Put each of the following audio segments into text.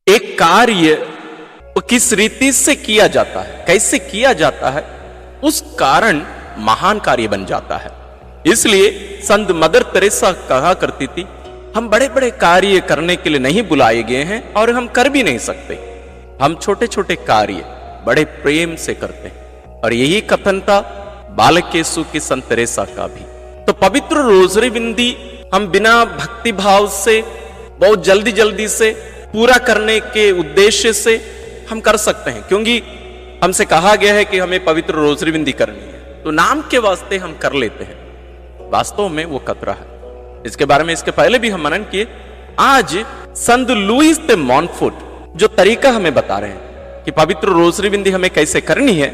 एक कार्य किस रीति से किया जाता है, कैसे किया जाता है, उस कारण महान कार्य बन जाता है। इसलिए संत मदर तेरेसा कहा करती थी, हम बड़े बड़े कार्य करने के लिए नहीं बुलाए गए हैं और हम कर भी नहीं सकते, हम छोटे छोटे कार्य बड़े प्रेम से करते हैं। और यही कथन था बालक येसु की संत तेरेसा का भी। तो पवित्र रोजरी बिंदी हम बिना भक्ति भाव से बहुत जल्दी जल्दी से पूरा करने के उद्देश्य से हम कर सकते हैं, क्योंकि हमसे कहा गया है कि हमें पवित्र रोजरी बिंदी करनी है, तो नाम के वास्ते हम कर लेते हैं। वास्तव में वो खतरा है। इसके बारे में इसके पहले भी हम मनन किए। आज संत लुईस दे मॉन्टफोर्ट जो तरीका हमें बता रहे हैं कि पवित्र रोजरी बिंदी हमें कैसे करनी है,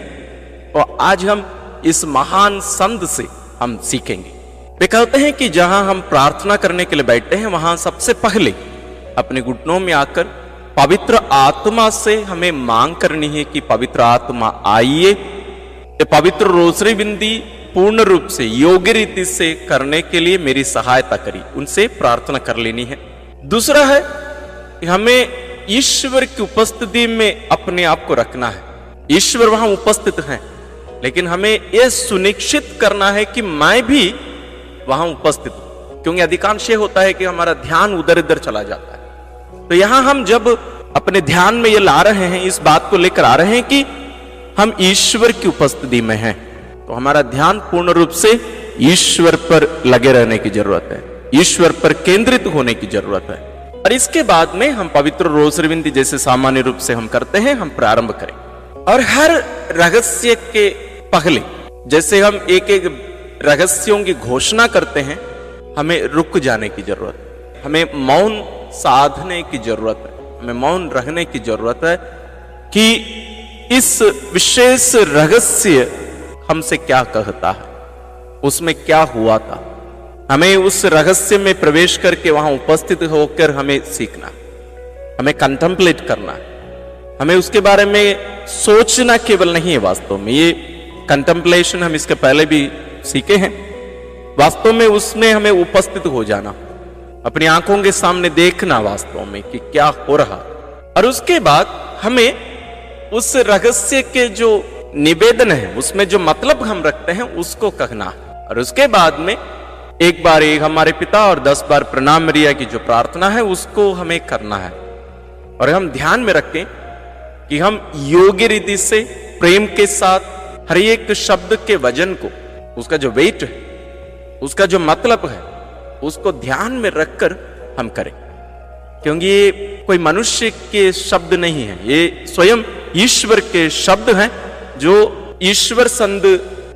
और आज हम इस महान संत से हम सीखेंगे। वे कहते हैं कि जहां हम प्रार्थना करने के लिए बैठते हैं, वहां सबसे पहले अपने घुटनों में आकर पवित्र आत्मा से हमें मांग करनी है कि पवित्र आत्मा आइए, पवित्र रोजरी बिंदी पूर्ण रूप से योग्य रीति से करने के लिए मेरी सहायता करी, उनसे प्रार्थना कर लेनी है। दूसरा है कि हमें ईश्वर की उपस्थिति में अपने आप को रखना है। ईश्वर वहां उपस्थित हैं, लेकिन हमें यह सुनिश्चित करना है कि मैं भी वहां उपस्थित हूं, क्योंकि अधिकांश ये होता है कि हमारा ध्यान उधर इधर चला जाता है। तो यहां हम जब अपने ध्यान में ये ला रहे हैं, इस बात को लेकर आ रहे हैं कि हम ईश्वर की उपस्थिति में हैं, तो हमारा ध्यान पूर्ण रूप से ईश्वर पर लगे रहने की जरूरत है, ईश्वर पर केंद्रित होने की जरूरत है। और इसके बाद में हम पवित्र रोजरी बिंदी जैसे सामान्य रूप से हम करते हैं, हम प्रारंभ करें। और हर रहस्य के पहले जैसे हम एक एक रहस्यों की घोषणा करते हैं, हमें रुक जाने की जरूरत है, हमें मौन साधने की जरूरत है, हमें मौन रहने की जरूरत है कि इस विशेष रहस्य हमसे क्या कहता है, उसमें क्या हुआ था। हमें उस रहस्य में प्रवेश करके वहां उपस्थित होकर हमें सीखना, हमें कंटेम्पलेट करना, हमें उसके बारे में सोचना केवल नहीं है। वास्तव में ये कंटेम्पलेशन हम इसके पहले भी सीखे हैं। वास्तव में उसमें हमें उपस्थित हो जाना, अपनी आंखों के सामने देखना वास्तव में कि क्या हो रहा, और उसके बाद हमें उस रहस्य के जो निवेदन है, उसमें जो मतलब हम रखते हैं, उसको कहना। और उसके बाद में एक बार एक हमारे पिता और 10 बार प्रणाम मरिया की जो प्रार्थना है, उसको हमें करना है। और हम ध्यान में रखें कि हम योग्य रीति से प्रेम के साथ हर एक शब्द के वजन को, उसका जो वेट है, उसका जो मतलब है, उसको ध्यान में रखकर हम करें, क्योंकि ये कोई मनुष्य के शब्द नहीं है, ये स्वयं ईश्वर के शब्द हैं जो ईश्वर संत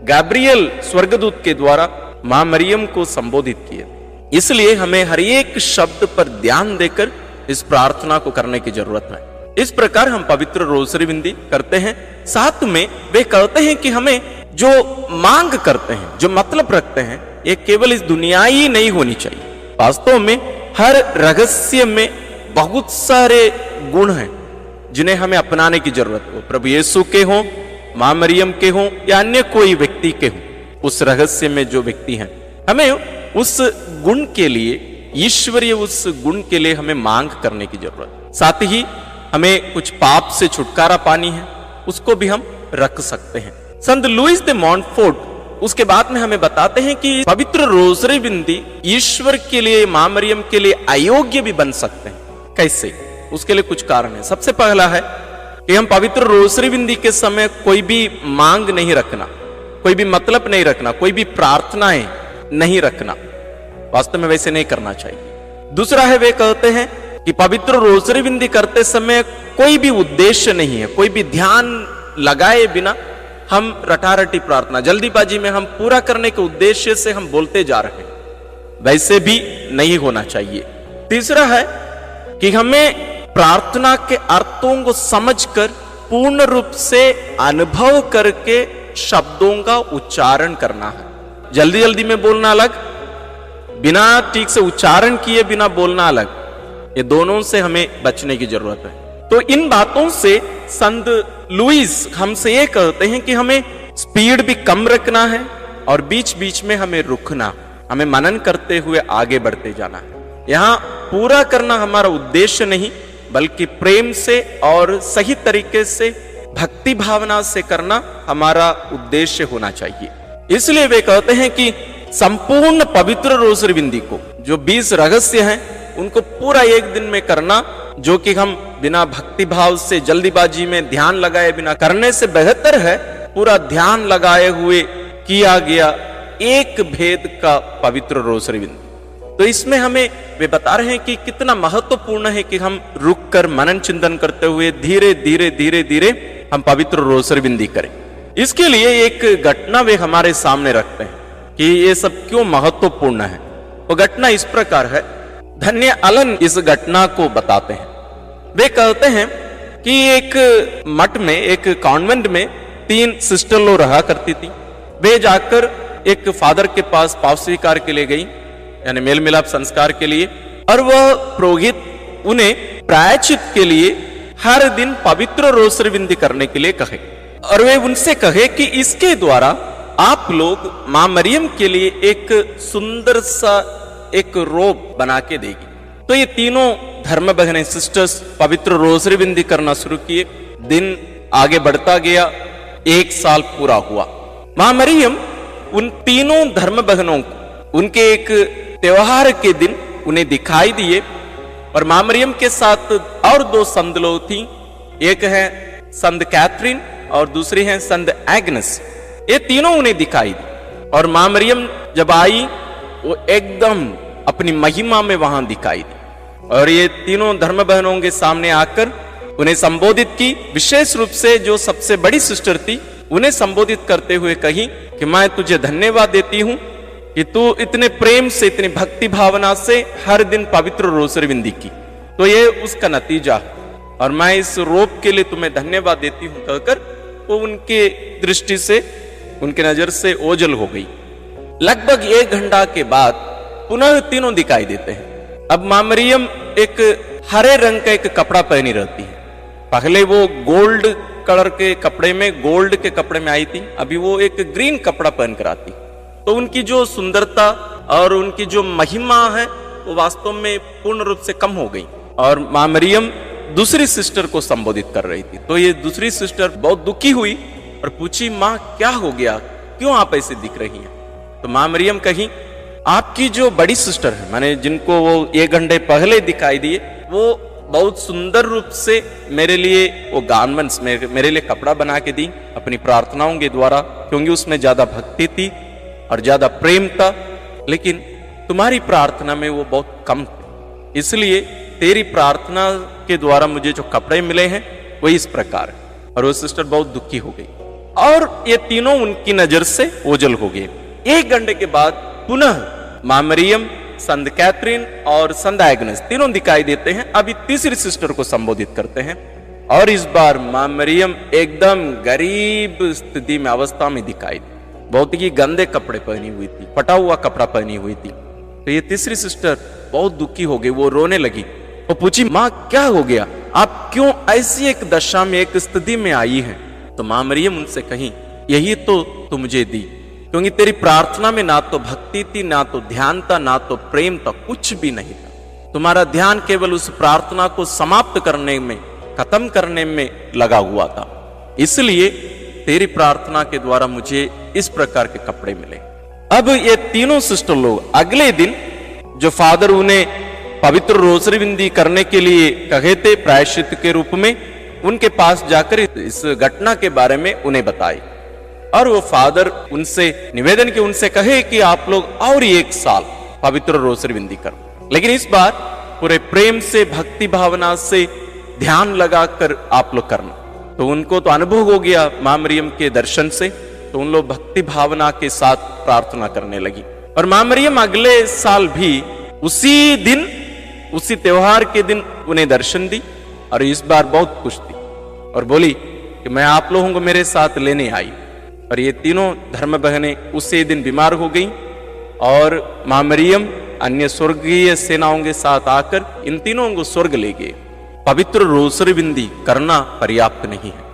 गैब्रियल स्वर्गदूत के द्वारा मां मरियम को संबोधित किए। इसलिए हमें हर एक शब्द पर ध्यान देकर इस प्रार्थना को करने की जरूरत है। इस प्रकार हम पवित्र रोजरी बिंदी करते हैं। साथ में वे कहते हैं कि हमें जो मांग करते हैं, जो मतलब रखते हैं, ये केवल इस दुनियाई नहीं होनी चाहिए। वास्तव में हर रहस्य में बहुत सारे गुण हैं जिन्हें हमें अपनाने की जरूरत हो, प्रभु यीशु के हों, मां मरियम के हों या अन्य कोई व्यक्ति के हों। उस रहस्य में जो व्यक्ति हैं, हमें उस गुण के लिए, ईश्वरीय उस गुण के लिए हमें मांग करने की जरूरत। साथ ही हमें कुछ पाप से छुटकारा पानी है, उसको भी हम रख सकते हैं। संत लुईस दे मॉन्टफोर्ट उसके बाद में हमें बताते हैं कि पवित्र रोजरी बिंदी ईश्वर के लिए, मां मरियम के लिए अयोग्य भी बन सकते हैं। कैसे? उसके लिए कुछ कारण है। सबसे पहला है कि हम पवित्र रोजरी बिंदी के समय कोई भी मांग नहीं रखना, कोई भी मतलब नहीं रखना, कोई भी प्रार्थनाएं नहीं रखना। वास्तव में वैसे नहीं करना चाहिए। दूसरा है, वे कहते हैं कि पवित्र रोजरी बिंदी करते समय कोई भी उद्देश्य नहीं है, कोई भी ध्यान लगाए बिना हम रटारटी प्रार्थना, जल्दीबाजी में हम पूरा करने के उद्देश्य से हम बोलते जा रहे हैं, वैसे भी नहीं होना चाहिए। तीसरा है कि हमें प्रार्थना के अर्थों को समझकर पूर्ण रूप से अनुभव करके शब्दों का उच्चारण करना है। जल्दी जल्दी में बोलना अलग, बिना ठीक से उच्चारण किए बिना बोलना अलग, ये दोनों से हमें बचने की जरूरत है। तो इन बातों से संत लुईस हमसे ये कहते हैं कि हमें स्पीड भी कम रखना है और बीच बीच में हमें रुकना, हमें मनन करते हुए आगे बढ़ते जाना है। यहां पूरा करना हमारा उद्देश्य नहीं, बल्कि प्रेम से और सही तरीके से भक्ति भावना से करना हमारा उद्देश्य होना चाहिए। इसलिए वे कहते हैं कि संपूर्ण पवित्र रोसरी बिंदी को, जो 20 रहस्य हैं, उनको पूरा एक दिन में करना, जो कि हम बिना भक्ति भाव से जल्दीबाजी में ध्यान लगाए बिना करने से बेहतर है पूरा ध्यान लगाए हुए किया गया एक भेद का पवित्र रोसरी बिंदी। तो इसमें हमें वे बता रहे हैं कि कितना महत्वपूर्ण है कि हम रुक कर मनन चिंतन करते हुए धीरे धीरे धीरे धीरे हम पवित्र रोसरी बिंदी करें। इसके लिए एक घटना वे हमारे सामने रखते हैं कि ये सब क्यों महत्वपूर्ण है। वो घटना इस प्रकार है। धन्य अलन इस घटना को बताते हैं। वे कहते हैं कि एक मठ में, एक कॉन्वेंट में 3 सिस्टर लोग रहा करती थी। वे जाकर एक फादर के पास पाप स्वीकार के लिए गई, यानी मेल मिलाप संस्कार के लिए, और वह पुरोहित उन्हें प्रायश्चित के लिए हर दिन पवित्र रोसरी बिंदी करने के लिए कहे, और वे उनसे कहे कि इसके द्वारा आप लोग मां मरियम के लिए एक सुंदर सा एक रोब बना के देगी। तो ये तीनों धर्म बहनें, सिस्टर्स, पवित्र रोसरी बिंदी करना शुरू किए। दिन आगे बढ़ता गया, 1 साल पूरा हुआ। मां मरियम उन तीनों धर्म बहनों को उनके एक त्योहार के दिन उन्हें दिखाई दिए, और मां मरियम के साथ और 2 संत लोग थी। एक है संत कैथरीन और दूसरी है संत एग्नेस। ये तीनों उन्हें दिखाई दी, और मां मरियम जब आई वो एकदम अपनी महिमा में वहां दिखाई दी, और ये तीनों धर्म बहनों के सामने आकर उन्हें संबोधित की। विशेष रूप से जो सबसे बड़ी सिस्टर थी उन्हें संबोधित करते हुए कही कि मैं तुझे धन्यवाद देती हूं कि तू इतने प्रेम से, इतनी भक्ति भावना से हर दिन पवित्र रोसरी बिंदी की, तो ये उसका नतीजा है, और मैं इस रोब के लिए तुम्हें धन्यवाद देती हूं कहकर वो उनके दृष्टि से, उनके नजर से ओझल हो गई। लगभग 1 घंटा के बाद पुनः तीनों दिखाई देते हैं। अब मां मरियम एक हरे रंग का एक कपड़ा पहनी रहती है। पहले वो गोल्ड कलर के कपड़े में, गोल्ड के कपड़े में आई थी, अभी वो एक ग्रीन कपड़ा पहन कर आती। तो उनकी जो सुंदरता और उनकी जो महिमा है वो वास्तव में पूर्ण रूप से कम हो गई, और मां मरियम दूसरी सिस्टर को संबोधित कर रही थी। तो ये दूसरी सिस्टर बहुत दुखी हुई और पूछी, मां क्या हो गया, क्यों आप ऐसे दिख रही हैं? तो मां मरियम कही, आपकी जो बड़ी सिस्टर है, माने जिनको वो 1 घंटे पहले दिखाई दिए, वो बहुत सुंदर रूप से मेरे लिए वो गारमेंट्स, मेरे लिए कपड़ा बना के दी अपनी प्रार्थनाओं के द्वारा, क्योंकि उसमें ज्यादा भक्ति थी और ज्यादा प्रेम था, लेकिन तुम्हारी प्रार्थना में वो बहुत कम थे। इसलिए तेरी प्रार्थना के द्वारा मुझे जो कपड़े मिले हैं वो इस प्रकार है। और वो सिस्टर बहुत दुखी हो गई, और ये तीनों उनकी नजर से ओझल हो गए। 1 घंटे के बाद पुनः मां मरियम, संत कैथरीन और संत एग्नेस तीनों दिखाई देते हैं। अभी तीसरी सिस्टर को संबोधित करते हैं, और इस बार मां मरियम एकदम गरीब स्थिति में, अवस्था में दिखाई दी। बहुत ही गंदे कपड़े पहनी हुई थी, फटा हुआ कपड़ा पहनी हुई थी। तो ये तीसरी सिस्टर बहुत दुखी हो गई, वो रोने लगी। वो पूछी, मां क्या हो गया, आप क्यों ऐसी एक दशा में, एक स्थिति में आई हैं? तो मां मरियम उनसे कही, यही तो मुझे दी, क्योंकि तेरी प्रार्थना में ना तो भक्ति थी, ना तो ध्यान था, ना तो प्रेम था, कुछ भी नहीं था। तुम्हारा ध्यान केवल उस प्रार्थना को समाप्त करने में, खत्म करने में लगा हुआ था। इसलिए तेरी प्रार्थना के द्वारा मुझे इस प्रकार के कपड़े मिले। अब ये तीनों सिस्टर लोग अगले दिन, जो फादर उन्हें पवित्र रोसरी बिंदी करने के लिए कहे थे प्रायश्चित के रूप में, उनके पास जाकर इस घटना के बारे में उन्हें बताई, और वो फादर उनसे निवेदन की, उनसे कहे कि आप लोग और 1 साल पवित्र रोसरी बिंदी करो, लेकिन इस बार पूरे प्रेम से, भक्ति भावना से, ध्यान लगाकर आप लोग करना। तो उनको तो अनुभव हो गया मां मरियम के दर्शन से, तो उन लोग भक्ति भावना के साथ प्रार्थना करने लगी। और मां मरियम अगले साल भी उसी दिन, उसी त्योहार के दिन उन्हें दर्शन दी, और इस बार बहुत खुश थी और बोली कि मैं आप लोगों को मेरे साथ लेने आई। और ये तीनों धर्म बहनें उसी दिन बीमार हो गई, और मां मरियम अन्य स्वर्गीय सेनाओं के साथ आकर इन तीनों को स्वर्ग ले गए। पवित्र रोसरी बिंदी करना पर्याप्त नहीं है,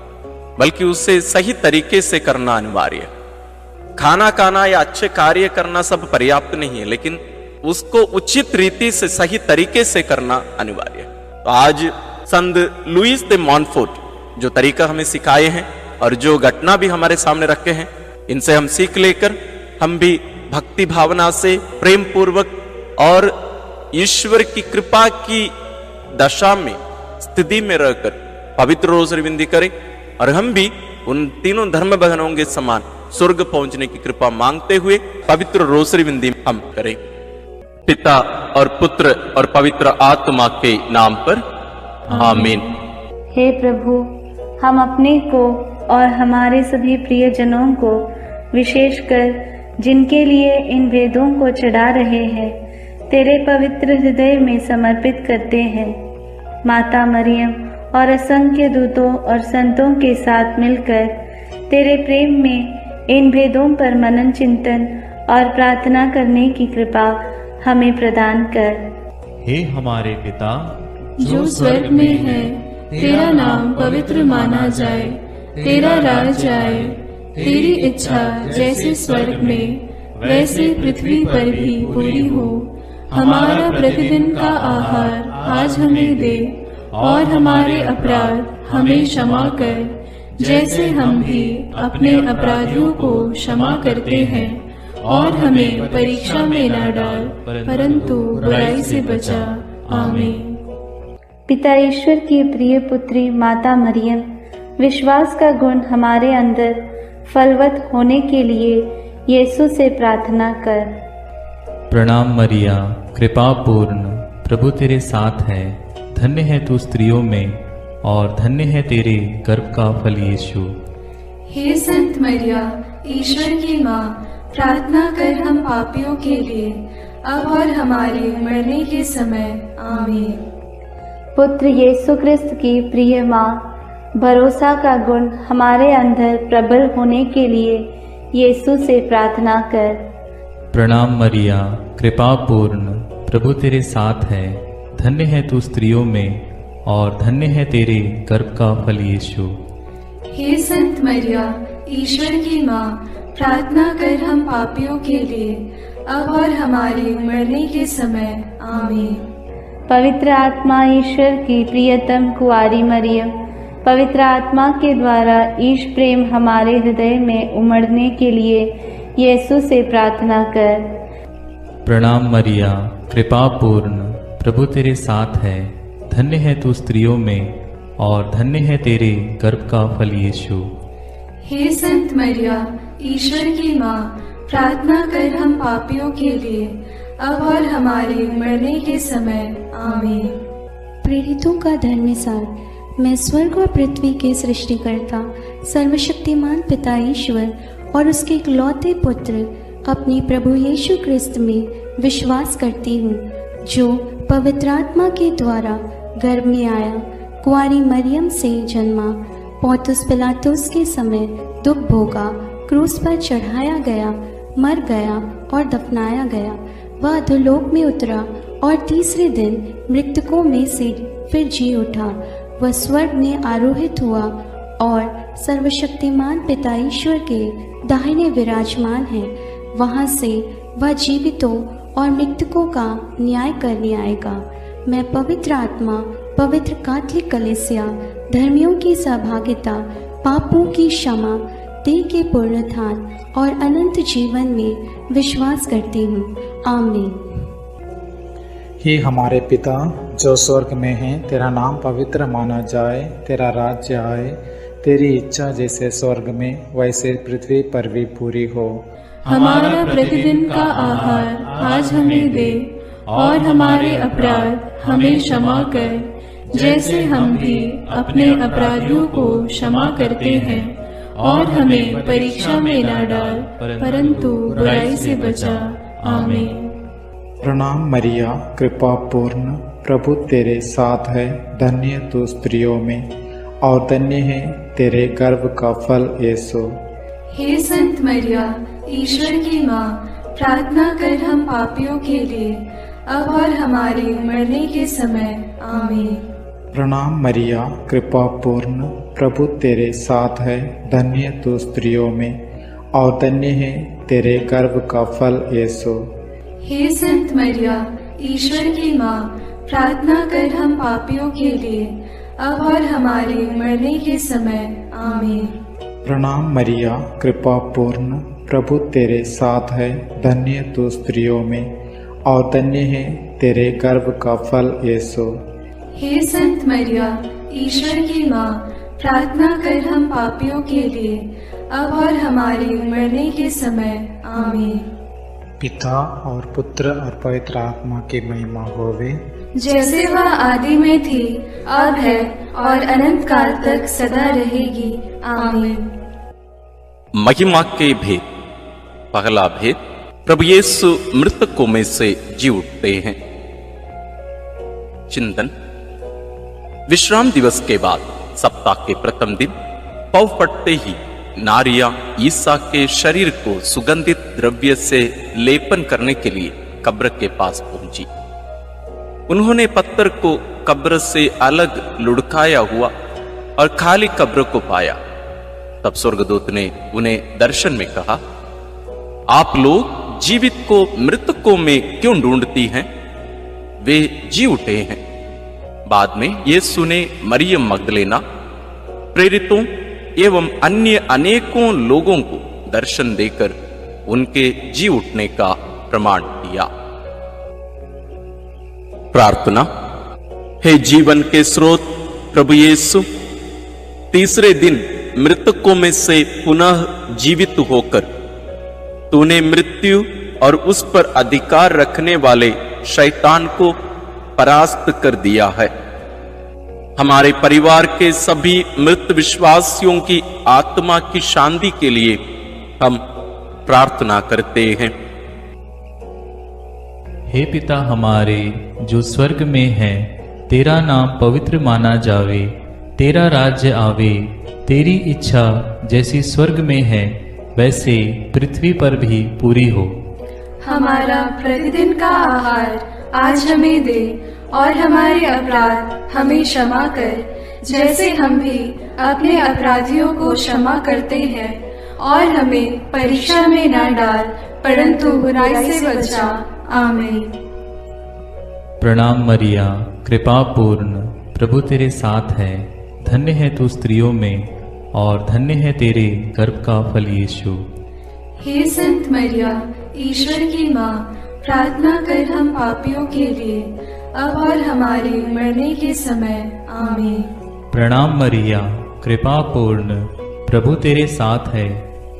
बल्कि उसे सही तरीके से करना अनिवार्य है। खाना खाना या अच्छे कार्य करना सब पर्याप्त नहीं है, लेकिन उसको उचित रीति से, सही तरीके से करना अनिवार्य है। तो आज संत लुईस दे मॉन्फोर्ट जो तरीका हमें सिखाए हैं और जो घटना भी हमारे सामने रखे हैं, इनसे हम सीख लेकर हम भी भक्ति भावना से प्रेम पूर्वक और ईश्वर की कृपा की दशा में स्थिति में रहकर पवित्र रोज़री विंदी करें और हम भी उन तीनों धर्म बहनों के समान स्वर्ग पहुंचने की कृपा मांगते हुए पवित्र रोज़री विंदी हम करें। पिता और पुत्र और पवित्र आत्मा के नाम पर आमीन। हे प्रभु, हम अपने को और हमारे सभी प्रियजनों को, विशेषकर जिनके लिए इन वेदों को चढ़ा रहे हैं, तेरे पवित्र हृदय में समर्पित करते हैं। माता मरियम और असंख्य दूतों और संतों के साथ मिलकर तेरे प्रेम में इन भेदों पर मनन चिंतन और प्रार्थना करने की कृपा हमें प्रदान कर। हे हमारे पिता जो स्वर्ग में है, तेरा नाम पवित्र माना जाए, तेरा राज आए, तेरी इच्छा जैसे स्वर्ग में वैसे पृथ्वी पर भी पूरी हो। हमारा प्रतिदिन का आहार आज हमें दे और हमारे अपराध हमें क्षमा कर, जैसे हम भी अपने अपराधियों को क्षमा करते हैं, और हमें परीक्षा में न डाल, परंतु बुराई से बचा। आमीन। पिता ईश्वर की प्रिय पुत्री माता मरियम, विश्वास का गुण हमारे अंदर फलवत होने के लिए यीशु से प्रार्थना कर। प्रणाम मरिया, कृपा पूर्ण, प्रभु तेरे साथ है, धन्य है तू स्त्रियों में और धन्य है तेरे गर्भ का फल यीशु। हे संत मरिया, ईश्वर की माँ, प्रार्थना कर हम पापियों के लिए, अब और हमारे मरने के समय। आमीन। पुत्र यीशु क्रिस्त की प्रिय माँ, भरोसा का गुण हमारे अंदर प्रबल होने के लिए यीशु से प्रार्थना कर। प्रणाम मरिया, कृपा पूर्ण, प्रभु तेरे साथ है, धन्य है तू स्त्रियों में और धन्य है तेरे गर्भ का फल यीशु। हे संत मरिया, ईश्वर की माँ, प्रार्थना कर हम पापियों के लिए, अब और हमारे मरने के समय। आमीन। पवित्र आत्मा ईश्वर की प्रियतम कुआरी मरियम, पवित्र आत्मा के द्वारा ईश प्रेम हमारे हृदय में उमड़ने के लिए यीशु से प्रार्थना कर। प्रणाम मरिया, कृपा पूर्ण, प्रभु तेरे साथ है, धन्य है तू स्त्रियों में और धन्य है तेरे गर्भ का फल यीशु। हे संत मरिया, ईश्वर की माँ, प्रार्थना कर हम पापियों के लिए, अब और हमारे मरने के समय। आमीन। प्रेरितों का धर्मसार, मैं स्वर्ग और पृथ्वी के सृष्टिकर्ता सर्वशक्तिमान पिता ईश्वर और उसके इकलौते पुत्र अपने प्रभु यीशु क्रिस्त में विश्वास करती हूँ, जो पवित्र आत्मा के द्वारा गर्भ में आया, कुंवारी मरियम से जन्मा, पोंतुस पिलातुस के समय दुख भोगा, क्रूस पर चढ़ाया गया, मर गया और दफनाया गया। वह अधोलोक में उतरा और तीसरे दिन मृतकों में से फिर जी उठा। वह स्वर्ग में आरोहित हुआ और सर्वशक्तिमान पिता ईश्वर के दाहिने विराजमान है। वहाँ से वह जीवितों और मृतकों का न्याय करने आएगा। मैं पवित्र आत्मा, पवित्र कैथोलिक कलीसिया, धर्मियों की सहभागिता, पापों की क्षमा, देह के पुनरुत्थान और अनंत जीवन में विश्वास करती हूँ। आमीन। हे हमारे पिता जो स्वर्ग में है, तेरा नाम पवित्र माना जाए, तेरा राज्य आए, तेरी इच्छा जैसे स्वर्ग में वैसे पृथ्वी पर भी पूरी हो। हमारा प्रतिदिन का आहार आज हमें दे और हमारे अपराध हमें क्षमा कर, जैसे हम भी अपने अपराधियों को क्षमा करते हैं, और हमें परीक्षा में न डाल, परंतु बुराई से बचा। आमीन। प्रणाम मरिया, कृपा पूर्ण, प्रभु तेरे साथ है, धन्य तू स्त्रियों में और धन्य है तेरे गर्भ का फल यीशु। हे संत मरिया, ईश्वर की माँ, प्रार्थना कर हम पापियों के लिए, अब और हमारे मरने के समय। आमीन। प्रणाम मरिया, कृपा पूर्ण, प्रभु तेरे साथ है, धन्य तू स्त्रियों में और धन्य है तेरे गर्भ का फल यीशु। हे संत मरिया, ईश्वर की माँ, प्रार्थना कर हम पापियों के लिए, अब और हमारे मरने के समय आमीन। प्रणाम मरिया, कृपा पूर्ण, प्रभु तेरे साथ है। धन्य तू स्त्रियों में और धन्य है तेरे गर्भ का फल यीशु। हे संत मरिया, ईश्वर की माँ, प्रार्थना कर हम पापियों के लिए, अब और हमारे मरने के समय आमीन। पिता और पुत्र और पवित्र आत्मा की महिमा होवे, जैसे वह आदि में थी, अब है और अनंत काल तक सदा रहेगी आमीन। महिमा के भेद। पहला भेद, प्रभु यीशु मृतकों में से जी उठते हैं। चिंतन। विश्राम दिवस के बाद सप्ताह के प्रथम दिन पौ फटते ही नारियां ईसा के शरीर को सुगंधित द्रव्य से लेपन करने के लिए कब्र के पास पहुंची। उन्होंने पत्थर को कब्र से अलग लुढ़काया हुआ और खाली कब्र को पाया। तब स्वर्गदूत ने उन्हें दर्शन में कहा, आप लोग जीवित को मृतकों में क्यों ढूंढती हैं? वे जी उठे हैं। बाद में यीशु ने मरियम मगदलेना, प्रेरितों एवं अन्य अनेकों लोगों को दर्शन देकर उनके जी उठने का प्रमाण दिया। प्रार्थना। हे जीवन के स्रोत प्रभु यीशु, तीसरे दिन मृतकों में से पुनः जीवित होकर तूने मृत्यु और उस पर अधिकार रखने वाले शैतान को परास्त कर दिया है। हमारे परिवार के सभी मृत विश्वासियों की आत्मा की शांति के लिए हम प्रार्थना करते हैं। हे पिता हमारे जो स्वर्ग में है, तेरा नाम पवित्र माना जावे, तेरा राज्य आवे, तेरी इच्छा जैसी स्वर्ग में है वैसे पृथ्वी पर भी पूरी हो। हमारा प्रतिदिन का आहार आज हमें दे और हमारे अपराध हमें क्षमा कर, जैसे हम भी अपने अपराधियों को क्षमा करते हैं, और हमें परीक्षा में न डाल परंतु बुराई से बचा। आमीन। प्रणाम मरिया, कृपा पूर्ण, प्रभु तेरे साथ है। धन्य है तू स्त्रियों में और धन्य है तेरे गर्भ का फल यीशु। हे संत मरिया, ईश्वर की माँ, प्रार्थना कर हम पापियों के लिए, अब और हमारे मरने के समय आमीन। प्रणाम मरिया, कृपा पूर्ण, प्रभु तेरे साथ है।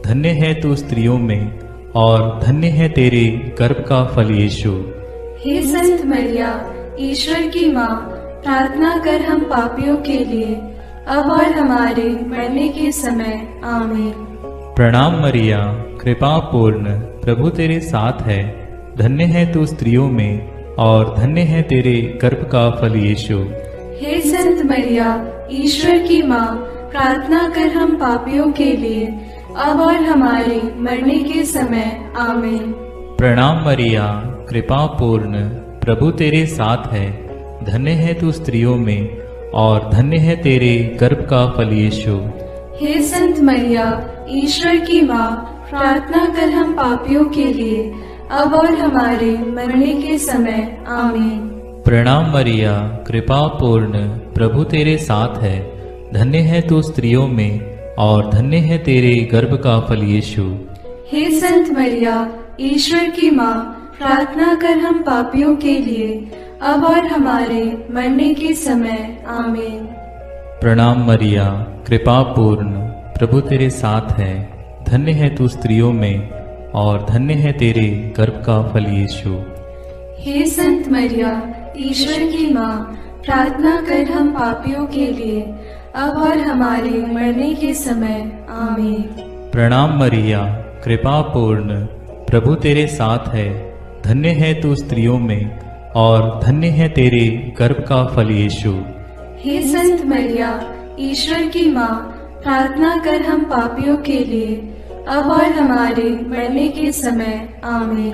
धन्य है तू स्त्रियों में और धन्य है तेरे गर्भ का फल यीशु। हे संत मरिया, ईश्वर की माँ, प्रार्थना कर हम पापियों के लिए, अब और हमारे मरने के समय आमीन। प्रणाम मरिया, कृपा पूर्ण, प्रभु तेरे साथ है। धन्य है तू स्त्रियों में और धन्य है तेरे गर्भ का फल यीशु। हे संत मरिया, ईश्वर की माँ, प्रार्थना कर हम पापियों के लिए, अब और हमारे मरने के समय आमीन। प्रणाम मरिया, कृपा पूर्ण, प्रभु तेरे साथ है। धन्य है तू स्त्रियों में और धन्य है तेरे गर्भ का फल यीशु। हे संत मरिया, ईश्वर की माँ, प्रार्थना कर हम पापियों के लिए, अब और हमारे मरने के समय आमीन। प्रणाम मरिया, कृपा पूर्ण, प्रभु तेरे साथ है। धन्य है तू स्त्रियों में और धन्य है तेरे गर्भ का फल यीशु। हे संत मरिया, ईश्वर की माँ, प्रार्थना कर हम पापियों के लिए, अब और हमारे मरने के समय आमीन। प्रणाम मरिया, कृपा पूर्ण, प्रभु तेरे साथ है। धन्य है तू स्त्रियों में और धन्य है तेरे गर्भ का फल यीशु। हे संत मरिया, ईश्वर की माँ, प्रार्थना कर हम पापियों के लिए, अब और हमारे मरने के समय आमीन। प्रणाम मरिया, कृपा पूर्ण, प्रभु तेरे साथ है। धन्य है तू स्त्रियों में और धन्य है तेरे गर्भ का फल यीशु। हे संत मरिया, ईश्वर की माँ, प्रार्थना कर हम पापियों के लिए, अब और हमारे मरने के समय आमीन।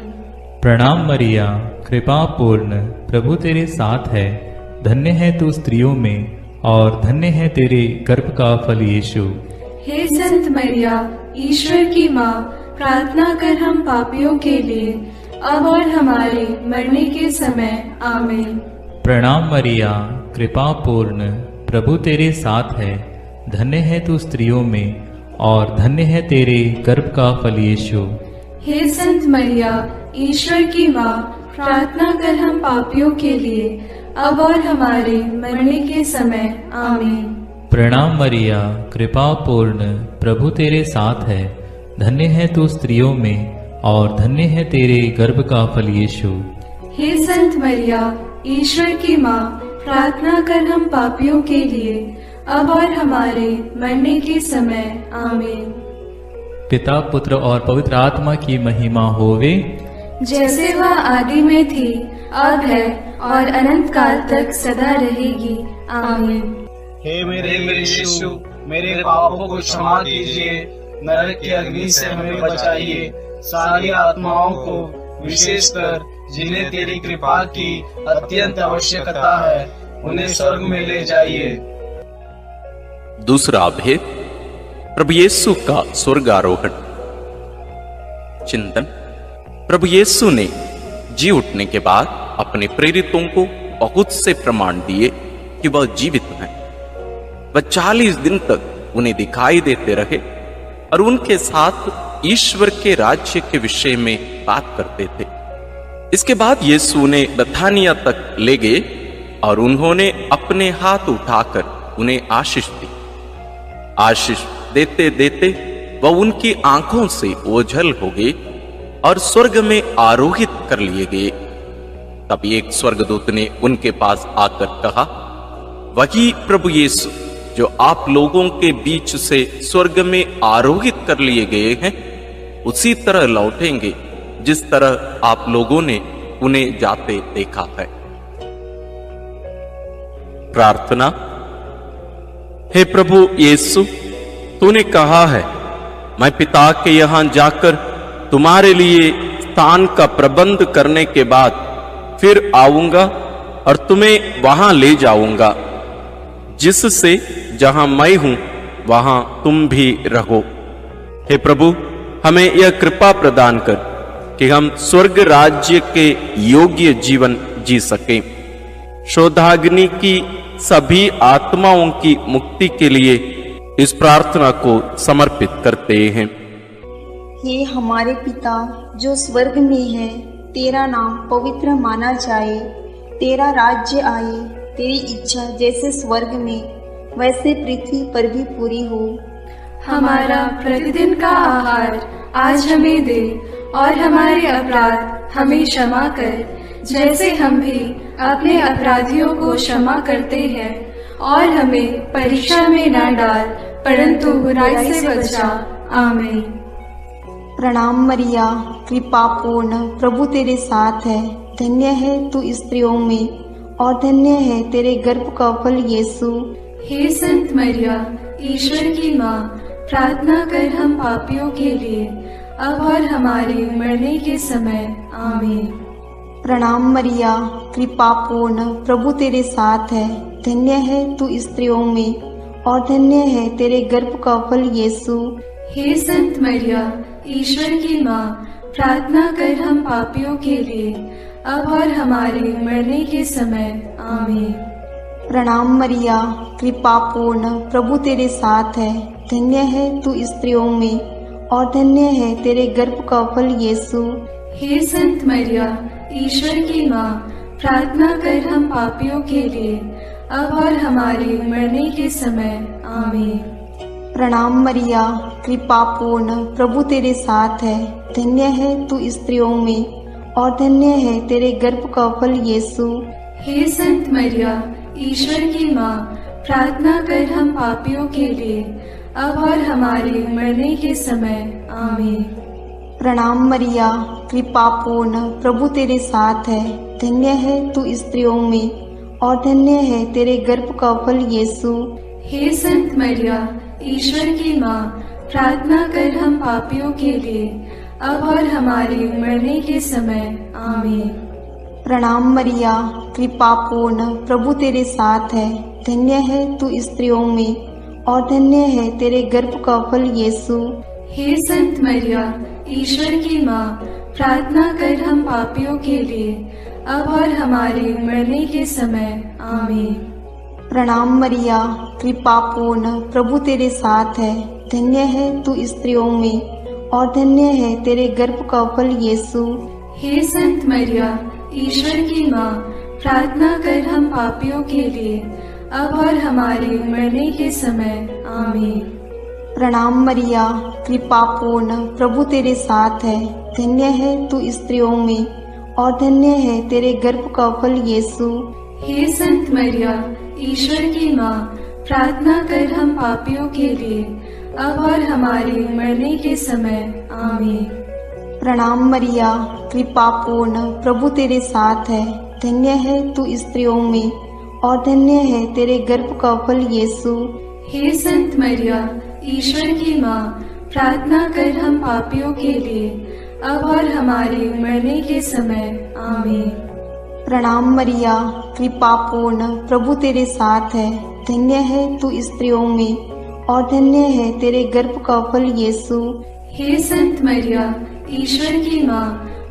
प्रणाम मरिया, कृपा पूर्ण, प्रभु तेरे साथ है। धन्य है तू स्त्रियों में और धन्य है तेरे गर्भ का फल यीशु। हे संत मरिया, ईश्वर की माँ, प्रार्थना कर हम पापियों के लिए, अब और हमारे मरने के समय आमीन। प्रणाम मरिया, कृपा पूर्ण, प्रभु तेरे साथ है, धन्य है तू स्त्रियों में और धन्य है तेरे गर्भ का फल यीशु। हे संत मरिया, ईश्वर की माँ, प्रार्थना कर हम पापियों के लिए, अब और हमारे मरने के समय। आमीन। प्रणाम मरिया, कृपा पूर्ण, प्रभु तेरे साथ है, धन्य है तू स्त्रियों में और धन्य है तेरे गर्भ का फल यीशु। हे संत मरिया, ईश्वर की माँ, प्रार्थना कर हम पापियों के लिए, अब और हमारे मरने के समय। आमीन। पिता, पुत्र और पवित्र आत्मा की महिमा होवे, जैसे वह आदि में थी, अब है और अनंत काल तक सदा रहेगी। आमीन। हे मेरे यीशु, मेरे पापों को क्षमा कीजिए, नरक की अग्नि से हमें बचाइए, सारी आत्माओं को, विशेषकर जिन्हें तेरी कृपा की अत्यंत आवश्यकता है, उन्हें स्वर्ग में ले जाइए। दूसरा भेद, प्रभु यीशु का स्वर्गारोहण। चिंतन। प्रभु यीशु ने जी उठने के बाद अपने प्रेरितों को बहुत से प्रमाण दिए कि वह जीवित हैं। वह 40 दिन तक उन्हें दिखाई देते रहे और उनके साथ ईश्वर के राज्य के विषय में बात करते थे। इसके बाद यीशु ने बथानिया तक ले गए और उन्होंने अपने हाथ उठाकर उन्हें आशीष दी। आशीष देते देते वह उनकी आंखों से ओझल हो गए और स्वर्ग में आरोहित कर लिए गए। तब एक स्वर्गदूत ने उनके पास आकर कहा, वही प्रभु यीशु जो आप लोगों के बीच से स्वर्ग में आरोहित कर लिए गए हैं, उसी तरह लौटेंगे जिस तरह आप लोगों ने उन्हें जाते देखा है। प्रार्थना। हे प्रभु यीशु, तूने कहा है, मैं पिता के यहां जाकर तुम्हारे लिए स्थान का प्रबंध करने के बाद फिर आऊंगा और तुम्हें वहां ले जाऊंगा, जिससे जहां मैं हूं वहां तुम भी रहो। हे प्रभु, हमें यह कृपा प्रदान कर कि हम स्वर्ग राज्य के योग्य जीवन जी सकें। शोधाग्नि की सभी आत्माओं की मुक्ति के लिए इस प्रार्थना को समर्पित करते हैं। हे हमारे पिता जो स्वर्ग में है, तेरा नाम पवित्र माना जाए, तेरा राज्य आए, तेरी इच्छा जैसे स्वर्ग में वैसे पृथ्वी पर भी पूरी हो। हमारा प्रतिदिन का आहार आज हमें दे और हमारे अपराध हमें क्षमा कर, जैसे हम भी अपने अपराधियों को क्षमा करते हैं, और हमें परीक्षा में न डाल, परंतु बुराई से बचा। आमीन। प्रणाम मरिया, कृपा पूर्ण, प्रभु तेरे साथ है, धन्य है तू स्त्रियों में और धन्य है तेरे गर्भ का फल यीशु। हे संत मरिया, ईश्वर की माँ, प्रार्थना कर हम पापियों के लिए, अब और हमारे मरने के समय। आमीन। प्रणाम मरिया, कृपा पूर्ण, प्रभु तेरे साथ है, धन्य है तू स्त्रियों में और धन्य है तेरे गर्भ का फल यीशु। हे संत मरिया, ईश्वर की माँ, प्रार्थना कर हम पापियों के लिए, अब और हमारे मरने के समय। आमीन। प्रणाम मरिया, कृपा पूर्ण, प्रभु तेरे साथ है, धन्य है तू स्त्रियों में और धन्य है तेरे गर्भ का फल यीशु। हे संत मरिया, ईश्वर की माँ, प्रार्थना कर हम पापियों के लिए, अब और हमारे मरने के समय। आमीन। प्रणाम मरिया, कृपा पूर्ण, प्रभु तेरे साथ है, धन्य है तू स्त्रियों में और धन्य है तेरे गर्भ का फल यीशु। हे संत मरिया, ईश्वर की माँ, प्रार्थना कर हम पापियों के लिए, अब और हमारे मरने के समय। आमीन। प्रणाम मरिया, कृपा पूर्ण, प्रभु तेरे साथ है, धन्य है तू स्त्रियों में और धन्य है तेरे गर्भ का फल यीशु। हे संत मरिया, ईश्वर की माँ, प्रार्थना कर हम पापियों के लिए, अब और हमारे मरने के समय। आमीन। प्रणाम मरिया, कृपा पूर्ण, प्रभु तेरे साथ है, धन्य है तू स्त्रियों में और धन्य है तेरे गर्भ का फल यीशु। हे संत मरिया, ईश्वर की माँ, प्रार्थना कर हम पापियों के लिए, अब और हमारे मरने के समय। आमीन। प्रणाम मरिया, कृपा पूर्ण, प्रभु तेरे साथ है। धन्य है तू स्त्रियों में और धन्य है तेरे गर्भ का फल यीशु। हे संत मरिया, ईश्वर की माँ, प्रार्थना कर हम पापियों के लिए, अब और हमारे मरने के समय। आमीन। प्रणाम मरिया, कृपा पूर्ण, प्रभु तेरे साथ है। धन्य है तू स्त्रियों में और धन्य है तेरे गर्भ का फल यीशु। हे संत मरिया, ईश्वर की माँ, प्रार्थना कर हम पापियों के लिए, अब और हमारे मरने के समय। आमीन। प्रणाम मरिया, कृपा पूर्ण, प्रभु तेरे साथ है। धन्य है तू स्त्रियों में और धन्य है तेरे गर्भ का फल यीशु। हे संत मरिया, ईश्वर की माँ, प्रार्थना कर हम पापियों के लिए, अब और हमारे मरने के समय। आमीन। प्रणाम मरिया, कृपा पूर्ण, प्रभु तेरे साथ है। धन्य है तू स्त्रियों में और धन्य है तेरे गर्भ का फल यीशु। हे संत मरिया, ईश्वर की माँ,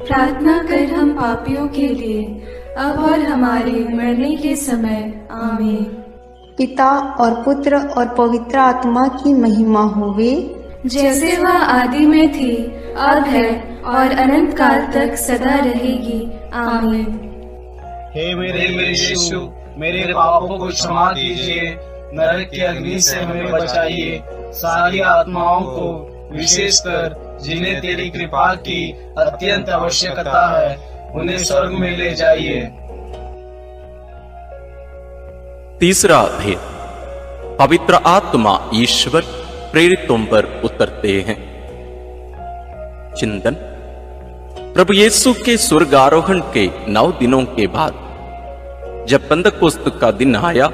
प्रार्थना कर हम पापियों के लिए, अब और हमारे मरने के समय। आमीन। पिता और पुत्र और पवित्र आत्मा की महिमा होवे, जैसे वह आदि में थी, अब है और अनंत काल तक सदा रहेगी। आमीन। हे मेरे यीशु, मेरे पापों को क्षमा कीजिए, नरक की अग्नि से हमें बचाइए, सारी आत्माओं को, विशेषकर जिन्हें तेरी कृपा की अत्यंत आवश्यकता है, उन्हें स्वर्ग में ले जाइए। तीसरा भेद, पवित्र आत्मा ईश्वर प्रेरितों पर उतरते हैं। चिंतन। प्रभु यीशु के स्वर्गारोहण के 9 दिनों के बाद जब पेंतकोस्त का दिन आया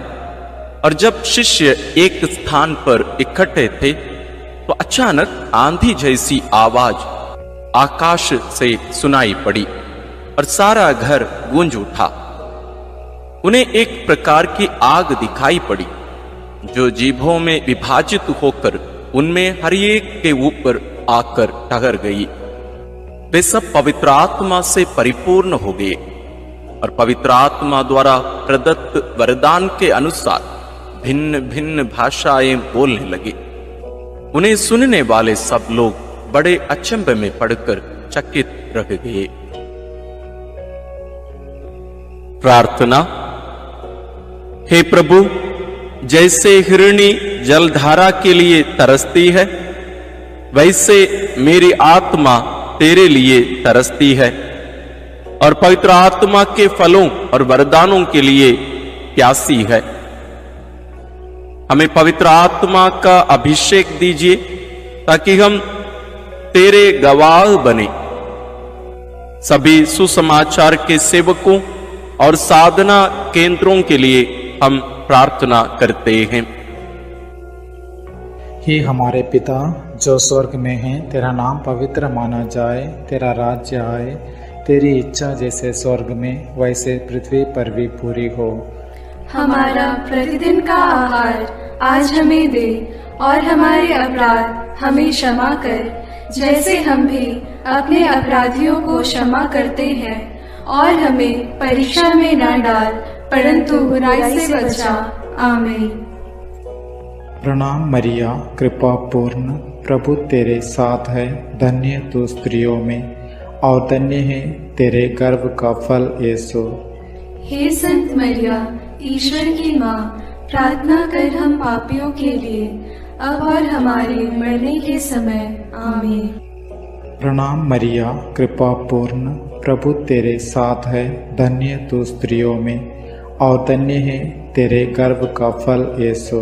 और जब शिष्य एक स्थान पर इकट्ठे थे, तो अचानक आंधी जैसी आवाज आकाश से सुनाई पड़ी और सारा घर गूंज उठा। उन्हें एक प्रकार की आग दिखाई पड़ी जो जीभों में विभाजित होकर उनमें हर एक के ऊपर आकर ठहर गई। वे सब पवित्र आत्मा से परिपूर्ण हो गए और पवित्र आत्मा द्वारा प्रदत्त वरदान के अनुसार भिन्न भिन्न भाषाएं बोलने लगे। उन्हें सुनने वाले सब लोग बड़े अचंभे में पड़कर चकित रह गए। प्रार्थना। हे प्रभु, जैसे हिरणी जलधारा के लिए तरसती है, वैसे मेरी आत्मा तेरे लिए तरसती है और पवित्र आत्मा के फलों और वरदानों के लिए प्यासी है। हमें पवित्र आत्मा का अभिषेक दीजिए ताकि हम तेरे गवाह बने। सभी सुसमाचार के सेवकों और साधना केंद्रों के लिए हम प्रार्थना करते हैं। हे हमारे पिता जो स्वर्ग में है, तेरा नाम पवित्र माना जाए, तेरा राज्य आए, तेरी इच्छा जैसे स्वर्ग में वैसे पृथ्वी पर भी पूरी हो। हमारा प्रतिदिन का आहार आज हमें दे और हमारे अपराध हमें क्षमा कर, जैसे हम भी अपने अपराधियों को क्षमा करते हैं, और हमें परीक्षा में न डाल, परंतु बुराई से बचा। आमीन। प्रणाम मरिया, कृपा पूर्ण, प्रभु तेरे साथ है। धन्य तू स्त्रियों में और धन्य है तेरे गर्भ का फल यीशु। हे संत मरिया, ईश्वर की माँ, प्रार्थना कर हम पापियों के लिए, अब और हमारे मरने के समय। आमीन। प्रणाम मरिया, कृपा पूर्ण, प्रभु तेरे साथ है। धन्य तू स्त्रियों में और धन्य है तेरे गर्भ का फल यीशु।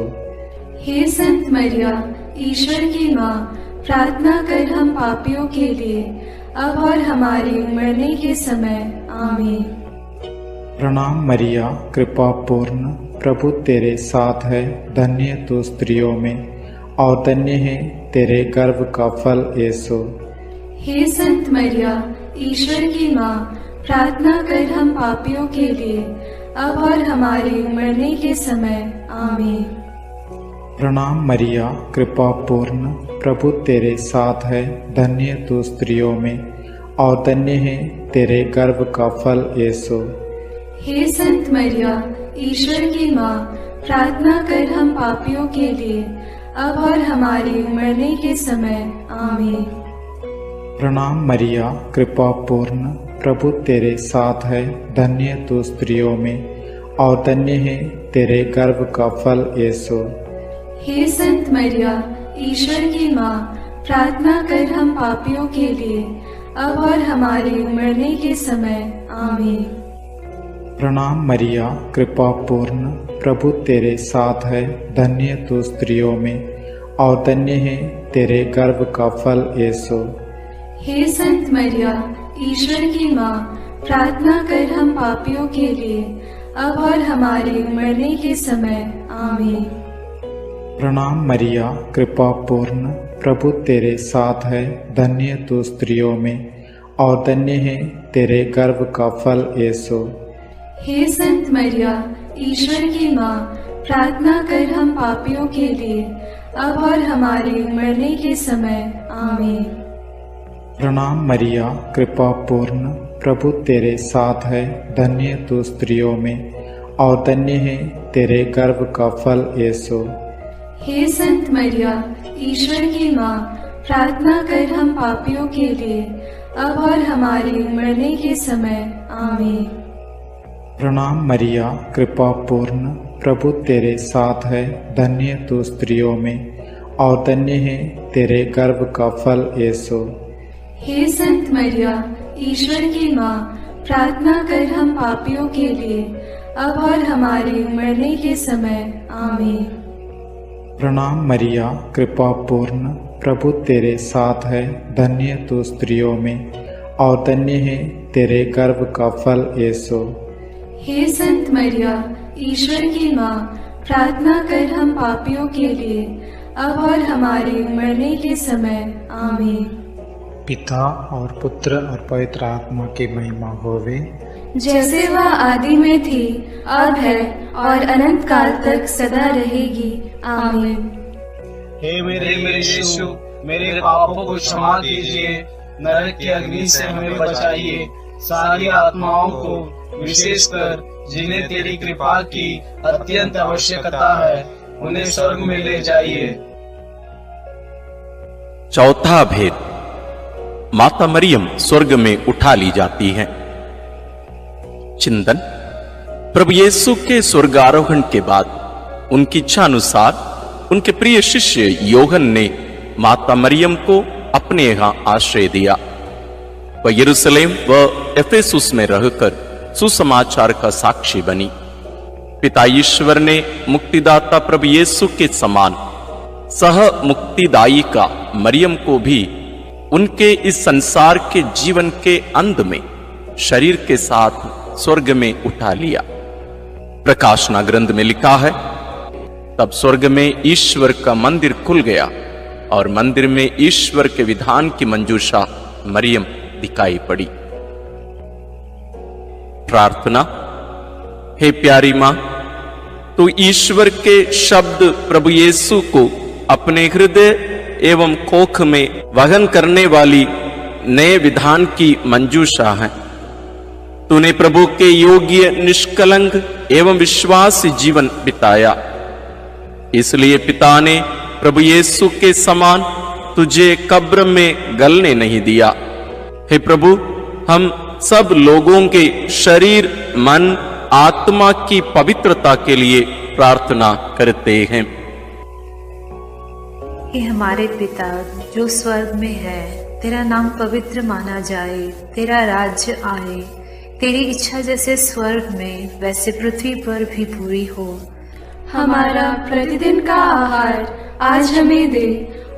हे संत मरिया, ईश्वर की माँ, प्रार्थना कर हम पापियों के लिए, अब और हमारे मरने के समय। आमीन। प्रणाम मरिया, कृपा पूर्ण, प्रभु तेरे साथ है। धन्य तू स्त्रियों में और धन्य है तेरे गर्भ का फल यीशु। हे संत मरिया, ईश्वर की माँ, प्रार्थना कर हम पापियों के लिए, अब और हमारे मरने के समय। आमीन। प्रणाम मरिया, कृपा पूर्ण, प्रभु तेरे साथ है। धन्य तू स्त्रियों में और धन्य है तेरे गर्भ का फल यीशु। हे संत मरिया, ईश्वर की माँ, प्रार्थना कर हम पापियों के लिए, अब और हमारे मरने के समय। आमीन। प्रणाम मरिया, कृपा पूर्ण, प्रभु तेरे साथ है, धन्य तू स्त्रियों में और धन्य है तेरे गर्भ का फल यीशु। हे संत मरिया, ईश्वर की माँ, प्रार्थना कर हम पापियों के लिए, अब और हमारे मरने के समय। आमीन। प्रणाम मरिया, कृपा पूर्ण, प्रभु तेरे साथ है, धन्य तू स्त्रियों में और धन्य है तेरे गर्भ का फल यीशु। हे संत मरिया, ईश्वर की माँ, प्रार्थना कर हम पापियों के लिए, अब और हमारे मरने के समय। आमीन। प्रणाम मरिया, कृपा पूर्ण, प्रभु तेरे साथ है, धन्य तू स्त्रियों में और धन्य है तेरे गर्भ का फल यीशु। हे संत मरिया, ईश्वर की माँ, प्रार्थना कर हम पापियों के लिए, अब और हमारे मरने के समय। आमीन। प्रणाम मरिया, कृपा पूर्ण, प्रभु तेरे साथ है, धन्य तू स्त्रियों में और धन्य है तेरे गर्भ का फल यीशु। हे संत मरिया, ईश्वर की माँ, प्रार्थना कर हम पापियों के लिए, अब और हमारे मरने के समय। आमीन। प्रणाम मरिया, कृपा पूर्ण, प्रभु तेरे साथ है, धन्य तू स्त्रियों में और धन्य है तेरे गर्भ का फल यीशु। हे संत मरिया, ईश्वर की माँ, प्रार्थना कर हम पापियों के लिए, अब और हमारे मरने के समय। आमीन। प्रणाम मरिया, कृपा पूर्ण, प्रभु तेरे साथ है, धन्य तू स्त्रियों में और धन्य है तेरे गर्भ का फल यीशु। हे संत मरिया, ईश्वर की माँ, प्रार्थना कर हम पापियों के लिए, अब और हमारे मरने के समय। आमीन। पिता और पुत्र और पवित्र आत्मा की महिमा होवे, जैसे वह आदि में थी, अब है और अनंत काल तक सदा रहेगी। आमीन। हे मेरे यीशु, मेरे पापों को क्षमा कीजिए, नरक की अग्नि से हमें बचाइए, सारी आत्माओं को, विशेषकर जिन्हें तेरी कृपा की अत्यंत आवश्यकता है, उन्हें स्वर्ग में ले जाइए। चौथा भेद, माता मरियम स्वर्ग में उठा ली जाती है। चिंतन, प्रभु यीशु के स्वर्गारोहण के बाद उनकी इच्छा अनुसार उनके प्रिय शिष्य योहन ने माता मरियम को अपने यहाँ आश्रय दिया। वह यरूशलेम व एफेसुस में रहकर सुसमाचार का साक्षी बनी। पिता ईश्वर ने मुक्तिदाता प्रभु यीशु के समान सह मुक्तिदायी का मरियम को भी उनके इस संसार के जीवन के अंत में शरीर के साथ स्वर्ग में उठा लिया। प्रकाशना ग्रंथ में लिखा है, तब स्वर्ग में ईश्वर का मंदिर खुल गया और मंदिर में ईश्वर के विधान की मंजूषा मरियम दिखाई पड़ी। प्रार्थना। हे प्यारी मां, तू ईश्वर के शब्द प्रभु यीशु को अपने हृदय एवं कोख में वहन करने वाली नए विधान की मंजूषा है। तूने प्रभु के योग्य, निष्कलंक एवं विश्वासी जीवन बिताया, इसलिए पिता ने प्रभु यीशु के समान तुझे कब्र में गलने नहीं दिया। हे प्रभु, हम सब लोगों के शरीर, मन, आत्मा की पवित्रता के लिए प्रार्थना करते हैं। हे हमारे पिता जो स्वर्ग में है, तेरा नाम पवित्र माना जाए, तेरा राज्य आए, तेरी इच्छा जैसे स्वर्ग में वैसे पृथ्वी पर भी पूरी हो। हमारा प्रतिदिन का आहार आज हमें दे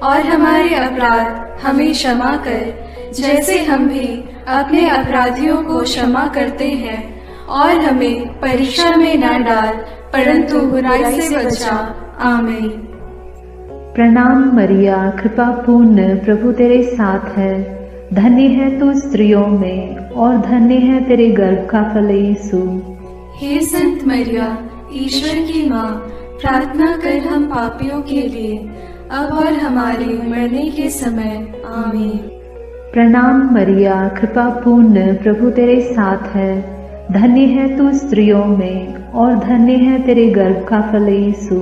और हमारे अपराध हमें क्षमा कर, जैसे हम भी अपने अपराधियों को क्षमा करते हैं, और हमें परीक्षा में न डाल, परंतु बुराई से बचा। आमीन। प्रणाम मरिया, कृपा पूर्ण, प्रभु तेरे साथ है, धन्य है तू स्त्रियों में और धन्य है तेरे गर्भ का फल यीशु। हे संत मरिया, ईश्वर की माँ, प्रार्थना कर हम पापियों के लिए, अब और हमारे मरने के समय। आमीन। प्रणाम मरिया, कृपा पूर्ण, प्रभु तेरे साथ है, धन्य है तू स्त्रियों में और धन्य है तेरे गर्भ का फल यीशु।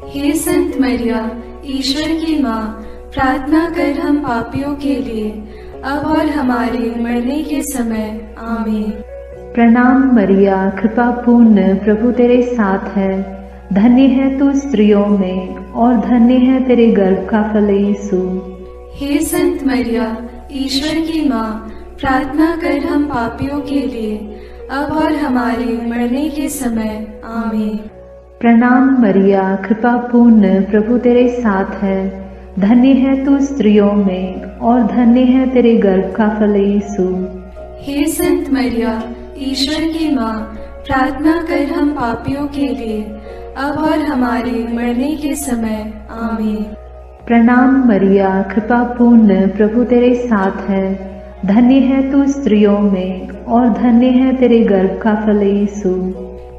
हे संत मरिया, ईश्वर की माँ, प्रार्थना कर हम पापियों के लिए, अब और हमारे मरने के समय। आमीन। प्रणाम मरिया, कृपा पूर्ण, प्रभु तेरे साथ है। धन्य है तू स्त्रियों में और धन्य है तेरे गर्भ का फल यीशु। हे संत मरिया, ईश्वर की माँ, प्रार्थना कर हम पापियों के लिए, अब और हमारे मरने के समय। आमीन। प्रणाम मरिया, कृपा पूर्ण, प्रभु तेरे साथ है। धन्य है तू स्त्रियों में और धन्य है तेरे गर्भ का फल यीशु। हे संत मरिया, ईश्वर की माँ, प्रार्थना कर हम पापियों के लिए, अब और हमारे मरने के समय। आमीन। प्रणाम मरिया, कृपा पूर्ण, प्रभु तेरे साथ है। धन्य है तू स्त्रियों में और धन्य है तेरे गर्भ का फल यीशु।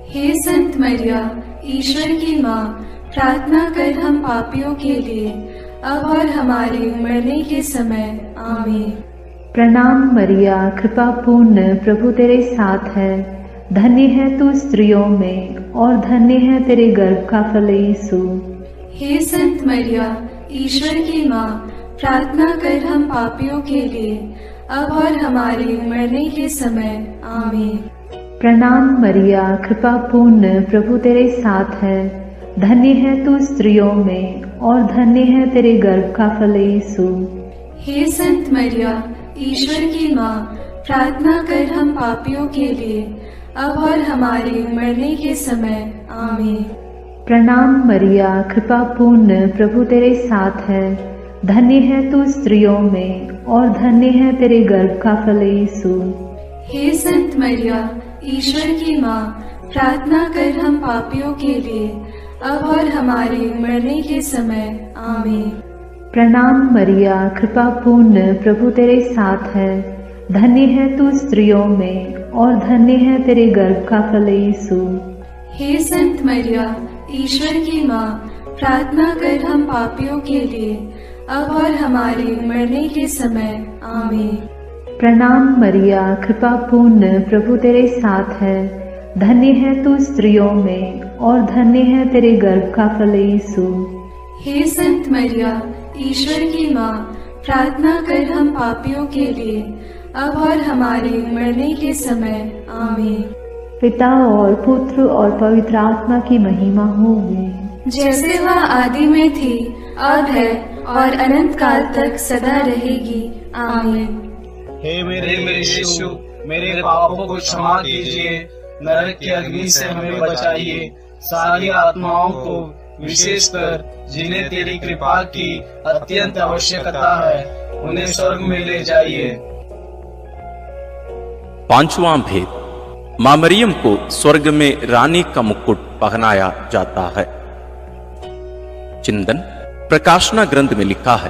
हे संत मरिया, ईश्वर की माँ, प्रार्थना कर हम पापियों के लिए, अब और हमारे मरने के समय। आमीन। प्रणाम मरिया, कृपा पूर्ण, प्रभु तेरे साथ है। धन्य है तू स्त्रियों में और धन्य है तेरे गर्भ का फल यीशु। हे संत मरिया, ईश्वर की माँ, प्रार्थना कर हम पापियों के लिए, अब और हमारे मरने के समय। आमीन। प्रणाम मरिया, कृपा पूर्ण, प्रभु तेरे साथ है। धन्य है तू स्त्रियों में और धन्य है तेरे गर्भ का फल यीशु। हे संत मरिया, ईश्वर की माँ, प्रार्थना कर हम पापियों के लिए, अब और हमारे मरने के समय। आमीन। प्रणाम मरिया, कृपा पूर्ण, प्रभु तेरे साथ है। धन्य है तू स्त्रियों में और धन्य है तेरे गर्भ का फल यीशु। हे संत मरिया, ईश्वर की माँ, प्रार्थना कर हम पापियों के लिए, अब और हमारे मरने के समय। आमीन। प्रणाम मरिया, कृपा पूर्ण, प्रभु तेरे साथ है। धन्य है तू स्त्रियों में और धन्य है तेरे गर्भ का फल यीशु। हे संत मरिया, ईश्वर की माँ, प्रार्थना कर हम पापियों के लिए, अब और हमारे मरने के समय। आमीन। प्रणाम मरिया, कृपा पूर्ण, प्रभु तेरे साथ है। धन्य है तू स्त्रियों में और धन्य है तेरे गर्भ का फल यीशु। हे संत मरिया, ईश्वर की माँ, प्रार्थना कर हम पापियों के लिए, अब और हमारे मरने के समय। आमीन। पिता और पुत्र और पवित्र आत्मा की महिमा होगी, जैसे वह आदि में थी, अब है और अनंत काल तक सदा रहेगी। आमीन। हे मेरे यीशु, मेरे पापों को क्षमा कीजिए, नरक की अग्नि से हमें बचाइए, सारी आत्माओं को, विशेषकर जिन्हें तेरी कृपा की अत्यंत आवश्यकता है, उन्हें स्वर्ग में ले जाइए। पांचवां भेद, मां मरियम को स्वर्ग में रानी का मुकुट पहनाया जाता है। चिंतन प्रकाशना ग्रंथ में लिखा है,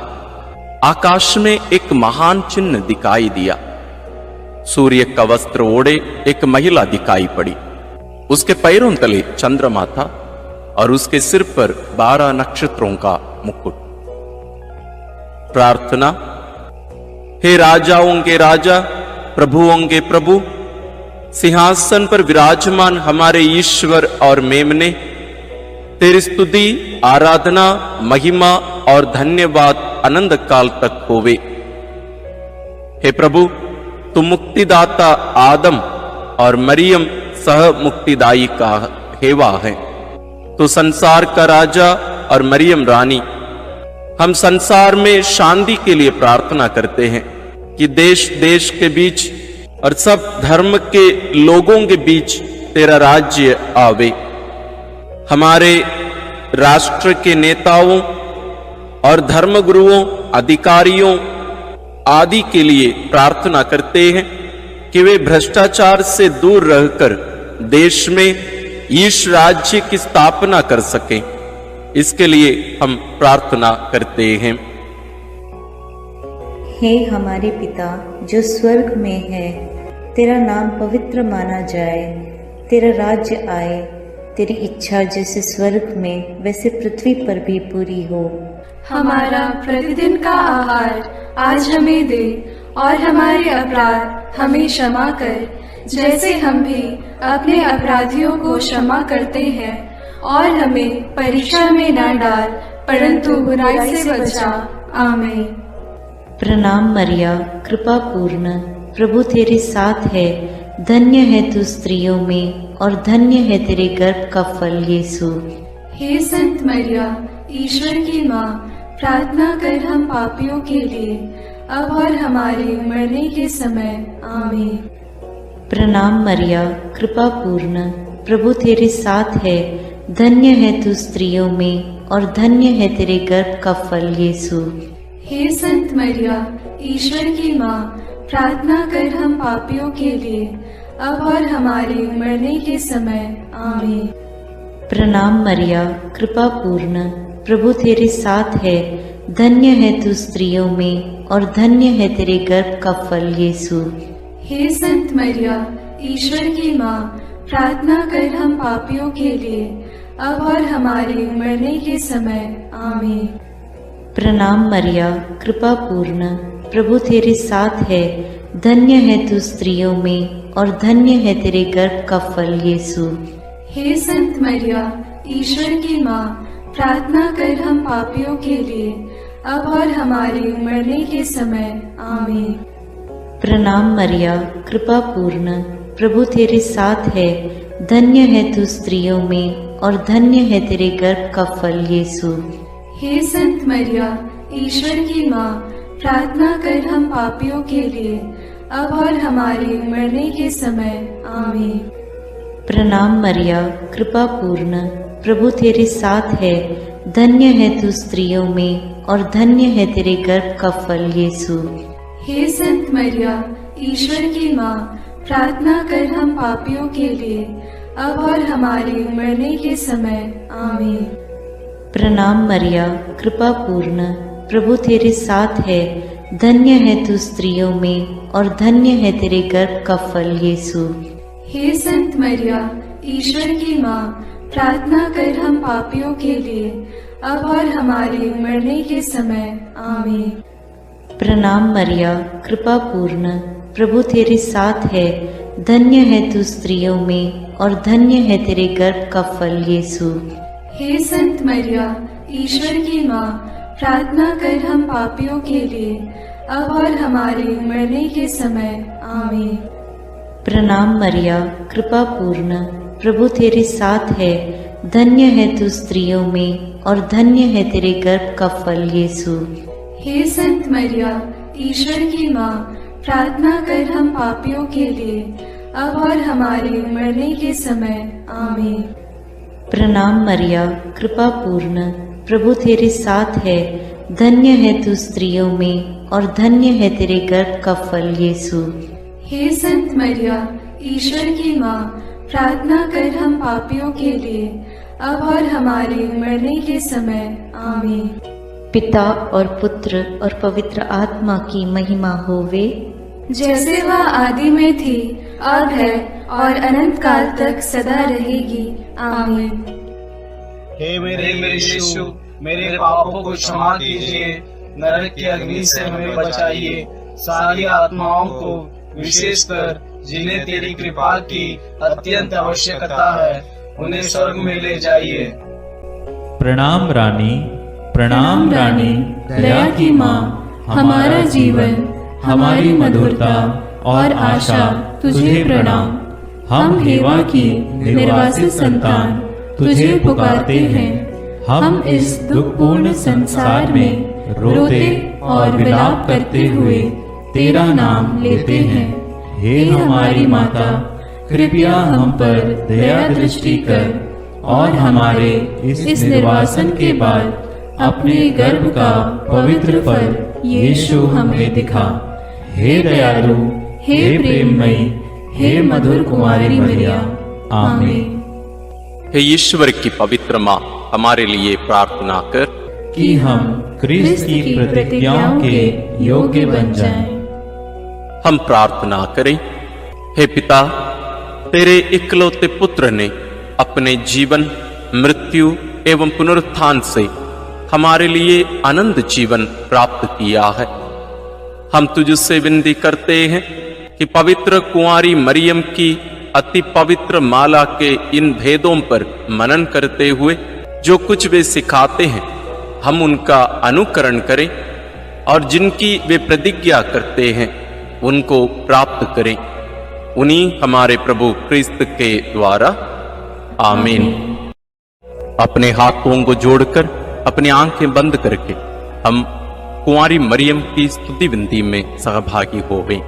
आकाश में एक महान चिन्ह दिखाई दिया। सूर्य का वस्त्र ओढ़े एक महिला दिखाई पड़ी। उसके पैरों तले चंद्रमा था और उसके सिर पर 12 नक्षत्रों का मुकुट। प्रार्थना। हे राजाओं के राजा, प्रभुओं के प्रभु, सिंहासन पर विराजमान हमारे ईश्वर और मेमने, तेरी स्तुति, आराधना, महिमा और धन्यवाद अनंत काल तक होवे। हे प्रभु, तुम मुक्तिदाता आदम और मरियम सह मुक्तिदायी का हेवा है। तो संसार का राजा और मरियम रानी, हम संसार में शांति के लिए प्रार्थना करते हैं कि देश देश के बीच और सब धर्म के लोगों के बीच तेरा राज्य आवे। हमारे राष्ट्र के नेताओं और धर्मगुरुओं, अधिकारियों आदि के लिए प्रार्थना करते हैं कि वे भ्रष्टाचार से दूर रहकर देश में ईश राज्य की स्थापना कर सकें। इसके लिए हम प्रार्थना करते हैं। हे हमारे पिता जो स्वर्ग में है, तेरा नाम पवित्र माना जाए, तेरा राज्य आए, तेरी इच्छा जैसे स्वर्ग में वैसे पृथ्वी पर भी पूरी हो। हमारा प्रतिदिन का आहार आज हमें दे और हमारे अपराध हमें क्षमा कर, जैसे हम भी अपने अपराधियों को क्षमा करते हैं, और हमें परीक्षा में न डाल, परंतु बुराई से बचा। आमीन। प्रणाम मरिया, कृपा पूर्ण, प्रभु तेरे साथ है। धन्य है तू स्त्रियों में, और धन्य है तेरे गर्भ का फल यीशु। हे संत मरिया, ईश्वर की माँ, प्रार्थना कर हम पापियों के लिए, अब और हमारे मरने के समय। आमीन। प्रणाम मरिया, कृपा पूर्ण, प्रभु तेरे साथ है। धन्य है तू स्त्रियों में, और धन्य है तेरे गर्भ का फल यीशु। हे संत मरिया, ईश्वर की माँ, प्रार्थना कर हम पापियों के लिए, अब और हमारे मरने के समय। आमीन। प्रणाम मरिया, कृपा पूर्ण, प्रभु तेरे साथ है। धन्य है तू स्त्रियों में, और धन्य है तेरे गर्भ का फल यीशु। हे संत मरिया, ईश्वर की माँ, प्रार्थना कर हम पापियों के लिए, अब और हमारे मरने के समय। आमीन। प्रणाम मरिया, कृपा पूर्ण, प्रभु तेरे साथ है। धन्य है तू स्त्रियों में, और धन्य है तेरे गर्भ का फल यीशु। हे संत मरिया, ईश्वर की माँ, प्रार्थना कर हम पापियों के लिए, अब और हमारे मरने के समय। आमीन। प्रणाम मरिया, कृपा पूर्ण, प्रभु तेरे साथ है। धन्य है तू स्त्रियों में, और धन्य है तेरे गर्भ का फल यीशु। हे संत मरिया, ईश्वर की माँ, प्रार्थना कर हम पापियों के लिए, अब और हमारे मरने के समय। आमीन। प्रणाम मरिया, कृपा पूर्ण, प्रभु तेरे साथ है। धन्य है तू स्त्रियों में, और धन्य है तेरे गर्भ का फल यीशु। हे संत मरिया, ईश्वर की माँ, प्रार्थना कर हम पापियों के लिए, अब और हमारे मरने के समय। आमीन। प्रणाम मरिया, कृपा पूर्ण, प्रभु तेरे साथ है। धन्य है तू स्त्रियों में, और धन्य है तेरे गर्भ का फल यीशु। हे संत मरिया, ईश्वर की माँ, प्रार्थना कर हम पापियों के लिए, अब और हमारे मरने के समय। आमीन। प्रणाम मरिया, कृपा पूर्ण, प्रभु तेरे साथ है। धन्य है तू स्त्रियों में, और धन्य है तेरे गर्भ का फल यीशु। हे संत मरिया, ईश्वर की माँ, प्रार्थना कर हम पापियों के लिए, अब और हमारे मरने के समय। आमीन। प्रणाम मरिया, कृपा पूर्ण, प्रभु तेरे साथ है। धन्य है तू स्त्रियों में, और धन्य है तेरे गर्भ का फल यीशु। हे संत मरिया, ईश्वर की माँ, प्रार्थना कर हम पापियों के लिए, अब और हमारे मरने के समय। आमीन। प्रणाम मरिया, कृपा पूर्ण, प्रभु तेरे साथ है। धन्य है तू स्त्रियों में, और धन्य है तेरे गर्भ का फल यीशु। हे संत मरिया, ईश्वर की माँ, प्रार्थना कर हम पापियों के लिए, अब और हमारे मरने के समय। आमीन। पिता और पुत्र और पवित्र आत्मा की महिमा होवे, जैसे वह आदि में थी, अब है, और अनंत काल तक सदा रहेगी। आमीन। हे मेरे यीशु, मेरे पापों को क्षमा कीजिए, नरक की अग्नि से हमें बचाइए, सारी आत्माओं को, विशेषकर जिन्हें तेरी कृपा की अत्यंत आवश्यकता है, उन्हें स्वर्ग में ले जाइए। प्रणाम रानी, प्रणाम रानी, दया की माँ, हमारा जीवन, हमारी मधुरता और आशा तुझे प्रणाम। हम हेवा की निर्वासित संतान तुझे पुकारते हैं। हम इस दुखपूर्ण संसार में रोते और विलाप करते हुए तेरा नाम लेते हैं। हे हमारी माता, कृपया हम पर दया दृष्टि कर और हमारे इस निर्वासन के बाद अपने गर्भ का पवित्र फल यीशु हमें दिखा। हे दयालु, हे प्रेममयी, हे मधुर कुमारी मरिया। आमीन। हे ईश्वर की पवित्र माँ, हमारे लिए प्रार्थना कर कि हम क्रिस्त की प्रतिज्ञाओं के योग्य बन जाएं। हम प्रार्थना करें। हे पिता, तेरे इकलौते पुत्र ने अपने जीवन, मृत्यु एवं पुनरुत्थान से हमारे लिए अनंत जीवन प्राप्त किया है। हम तुझसे विनती करते हैं, कि पवित्र कुंवारी मरियम की अति पवित्र माला के इन भेदों पर मनन करते हुए जो कुछ वे सिखाते हैं हम उनका अनुकरण करें और जिनकी वे प्रतिज्ञा करते हैं उनको प्राप्त करें। उन्हीं हमारे प्रभु क्रिस्त के द्वारा आमीन। अपने हाथों को जोड़कर अपनी आंखें बंद करके हम कुंवारी मरियम की स्तुति विनती में सहभागी होवें।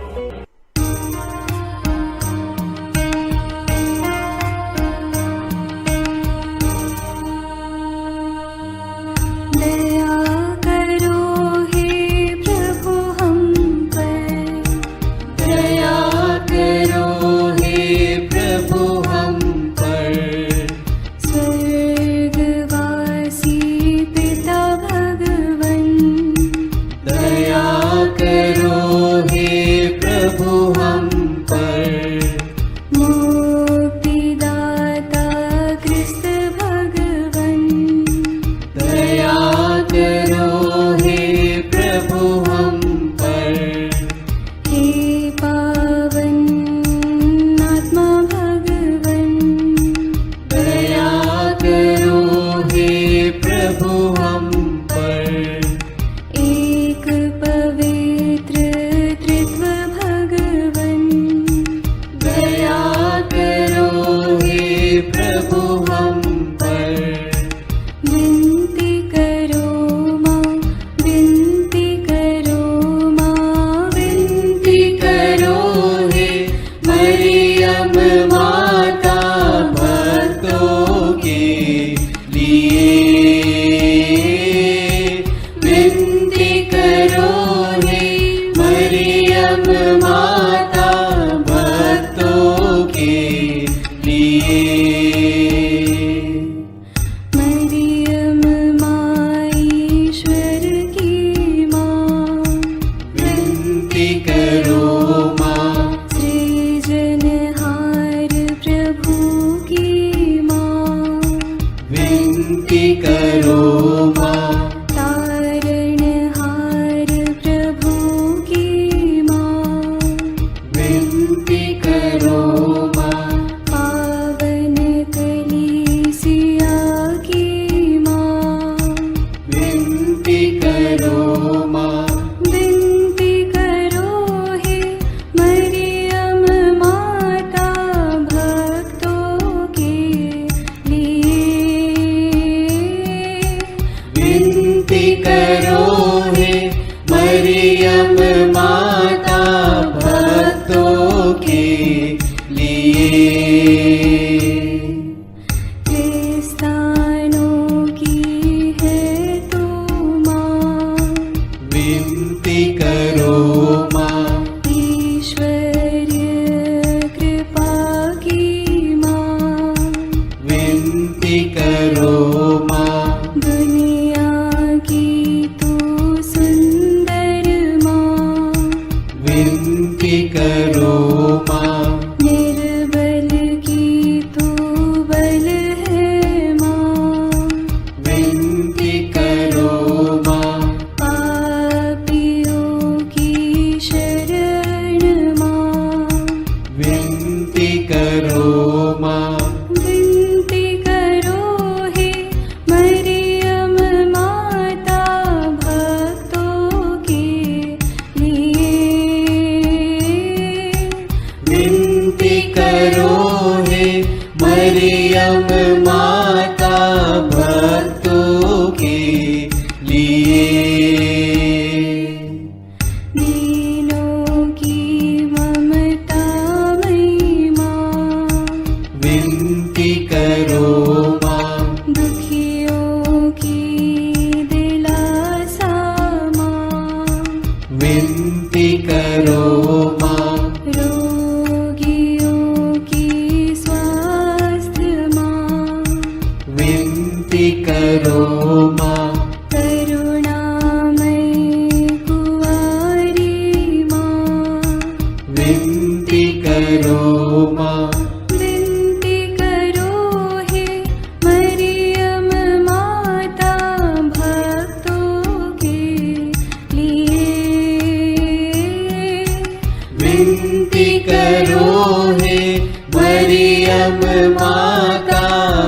माता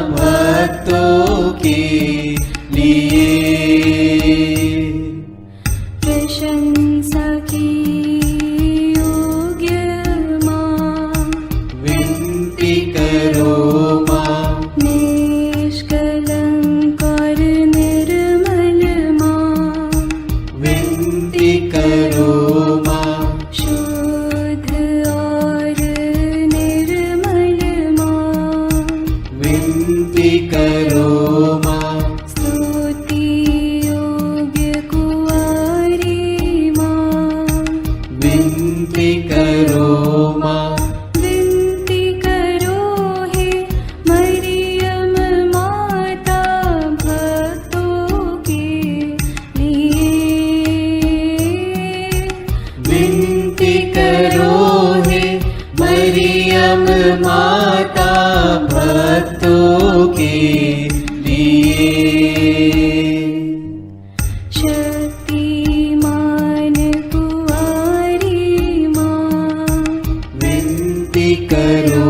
भक्तों के लिए। प्रशंसा की योग्य माँ, विनती करो माँ। निष्कलंक और निर्मल माँ, विनती करो माँ। शुद्ध और निर्मल माँ, विनती करो माँ। स्तुति योग्य कुंवारी माँ, विनती करो माँ। विनती करो हे मरियम माता भक्तों के लिए। विनती करो हे मरियम माता भक्तों के लिए। शक्तिमान कुंवारी माँ, विनती करो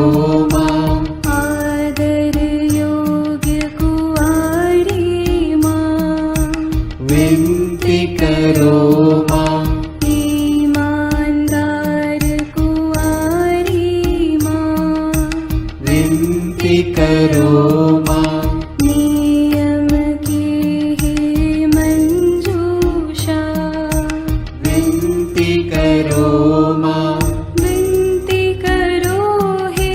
माँ। आदर योग्य कुंवारी माँ, विनती करो माँ। ईमानदार कुंवारी माँ, विनती करो माँ। नियम की हे मंजूषा, विनती करो माँ। विनती करो हे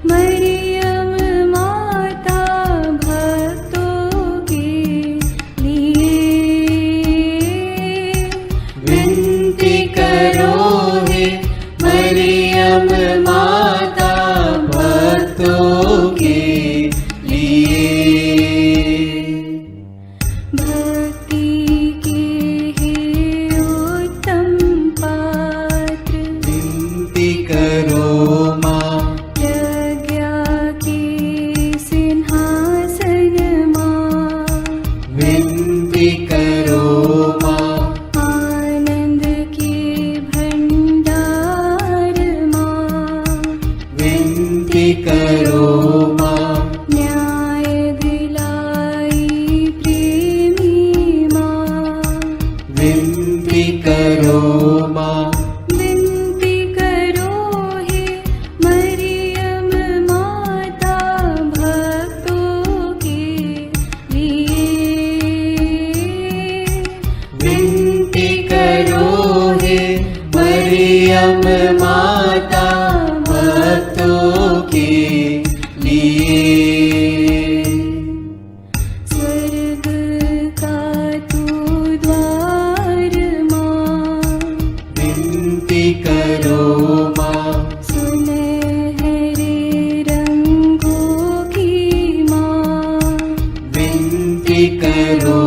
मरियम माता भक्तों के लिए। विनती करो हे मरियम माता भक्तों के लिए। भक्ति के हे उत्तम पात्र, विनती करो माँ। प्रज्ञा के सिंहासन माँ, विनती करो माँ। आनंद के भंडार माँ, विनती करो माँ। न्याय दिलाई प्रेमी माँ, विनती करो माँ। विनती करो हे मरियम माता भक्तों के लिए। विनती करो हे मरियम माता भक्तों के लिए। स्वर्ग का तू द्वार माँ, विनती करो माँ। सुनहरे रंगों की माँ, विनती करो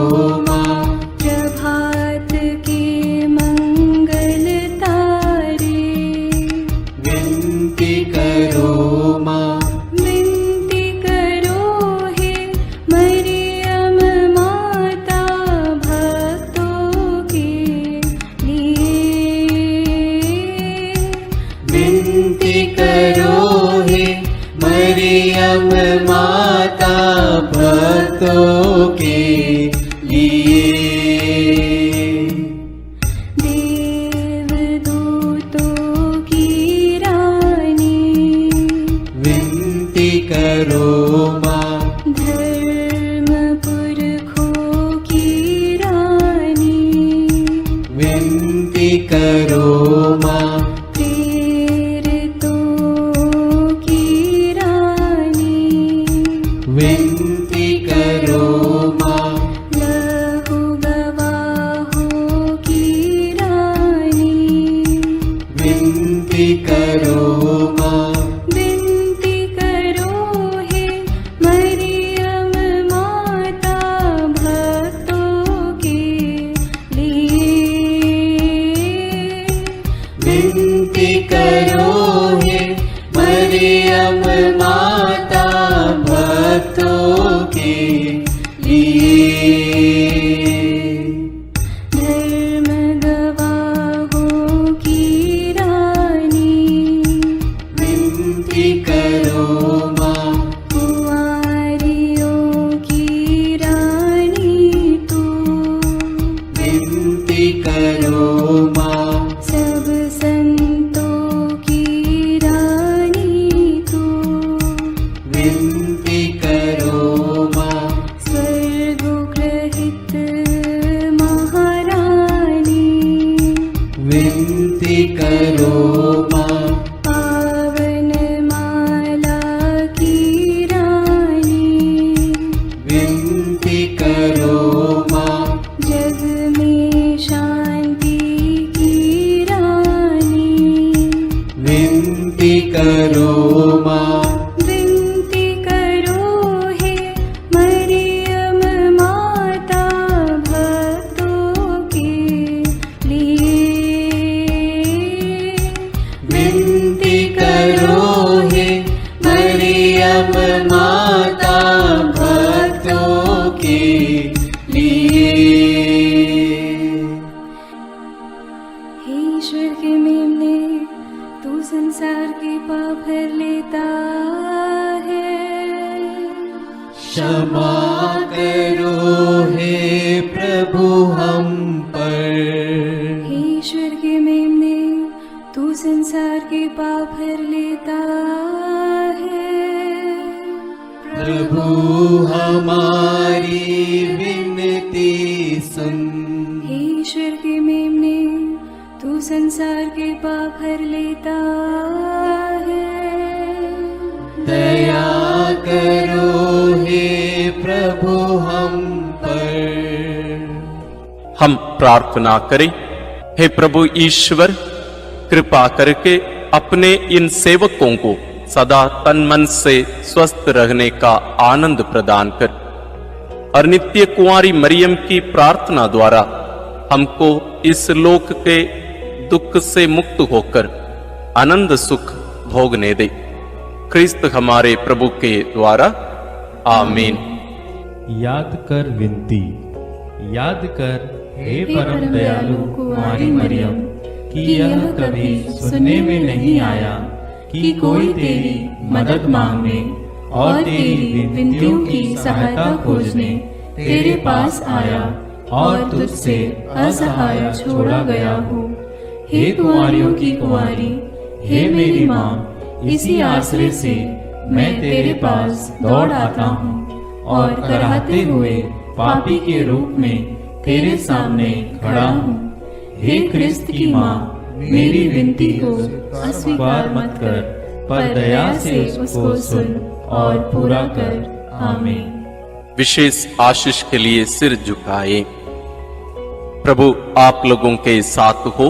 माँ। प्रभात के मंगल तारे, विनती करो माँ। विनती करो हे मरियम माता भक्तों के लिए। विनती करो हे मरियम माता भक्तों के लिए। देवदूतों की रानी, विनती करो माँ। धर्म पुरखों की रानी, विनती करो माँ। प्रेरितों की रानी, विनती करो माँ। लहू गवाहों की रानी, विनती करो माँ। विनती करो हे मरियम माता भक्तों के लिए। विनती करो हे मरियम माता भक्तों के धर्म गवाहों की रानी, विनती करो माँ। क्षमा करो हे प्रभु हम पर। हे ईश्वर के मेमने, तू संसार के पाप हर लेता है। प्रभु हमारी विनती सुन। हे ईश्वर के मेमने, तू संसार के पाप हर लेता है। दया करो हे प्रभु हम पर। हम प्रार्थना करें। हे प्रभु ईश्वर, कृपा करके अपने इन सेवकों को सदा तन मन से स्वस्थ रहने का आनंद प्रदान कर और नित्य कुंवारी मरियम की प्रार्थना द्वारा हमको इस लोक के दुख से मुक्त होकर आनंद सुख भोगने दे। क्रिस्त हमारे प्रभु के द्वारा, आमीन। याद कर विनती। याद कर हे परम दयालु कुंवारी मरियम कि यह कभी सुनने में नहीं आया कि कोई तेरी मदद मांगने और तेरी विनतियों की सहायता खोजने तेरे पास आया और तुझसे असहाय छोड़ा गया हो। हे कुंवारियों की कुंवारी, हे मेरी माँ, इसी आश्रय से मैं तेरे पास दौड़ आता हूँ और कराहते हुए पापी के रूप में तेरे सामने खड़ा हूँ। हे क्रिस्त की माँ, मेरी विनती को अस्वीकार मत कर, पर दया से उसको सुन और पूरा कर। आमीन। विशेष आशीष के लिए सिर झुकाए। प्रभु आप लोगों के साथ हो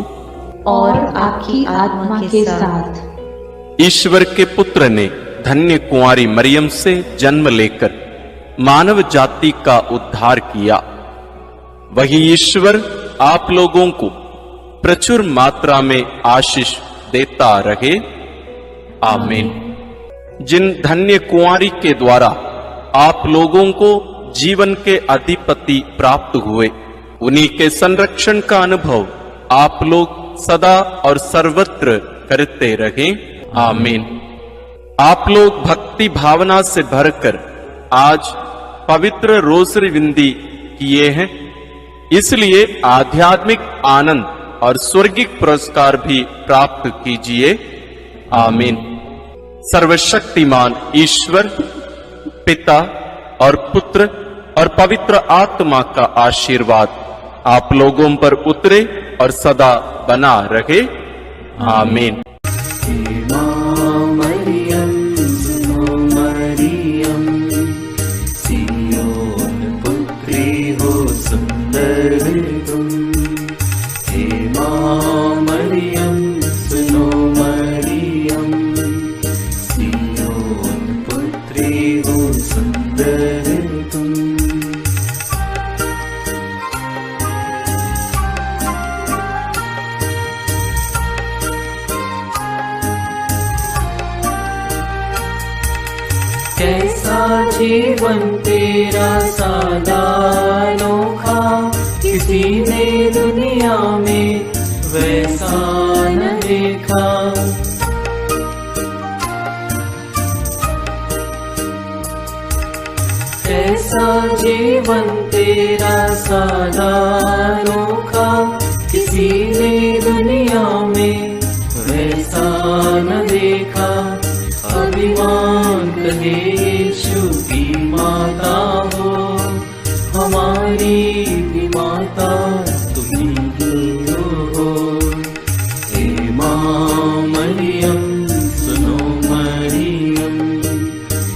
और आपकी आत्मा के साथ। ईश्वर के पुत्र ने धन्य कुंवारी मरियम से जन्म लेकर मानव जाति का उद्धार किया। वही ईश्वर आप लोगों को प्रचुर मात्रा में आशीष देता रहे। आमीन। जिन धन्य कुंवारी के द्वारा आप लोगों को जीवन के अधिपति प्राप्त हुए, उन्हीं के संरक्षण का अनुभव आप लोग सदा और सर्वत्र करते रहे। आमीन। आप लोग भक्ति भावना से भरकर आज पवित्र रोसरी विंदी किए हैं, इसलिए आध्यात्मिक आनंद और स्वर्गिक पुरस्कार भी प्राप्त कीजिए। आमीन। सर्वशक्तिमान ईश्वर पिता और पुत्र और पवित्र आत्मा का आशीर्वाद आप लोगों पर उतरे और सदा बना रहे। आमीन। कैसा जीवन तेरा सादा अनोखा, किसी ने दुनिया में वैसा न देखा। कैसा जीवन तेरा सादा अनोखा, किसी ने दुनिया में वैसा न देखा। अभिमान कहे यीशु की माता हो, हमारी भी माता तुम ही हो। हे माँ मरियम सुनो मरियम,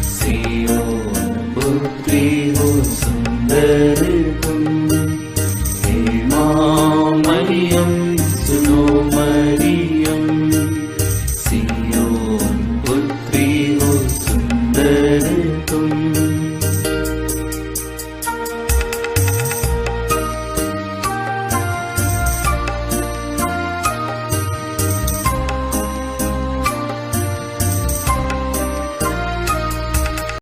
सियोन पुत्री हो सुंदर तुम।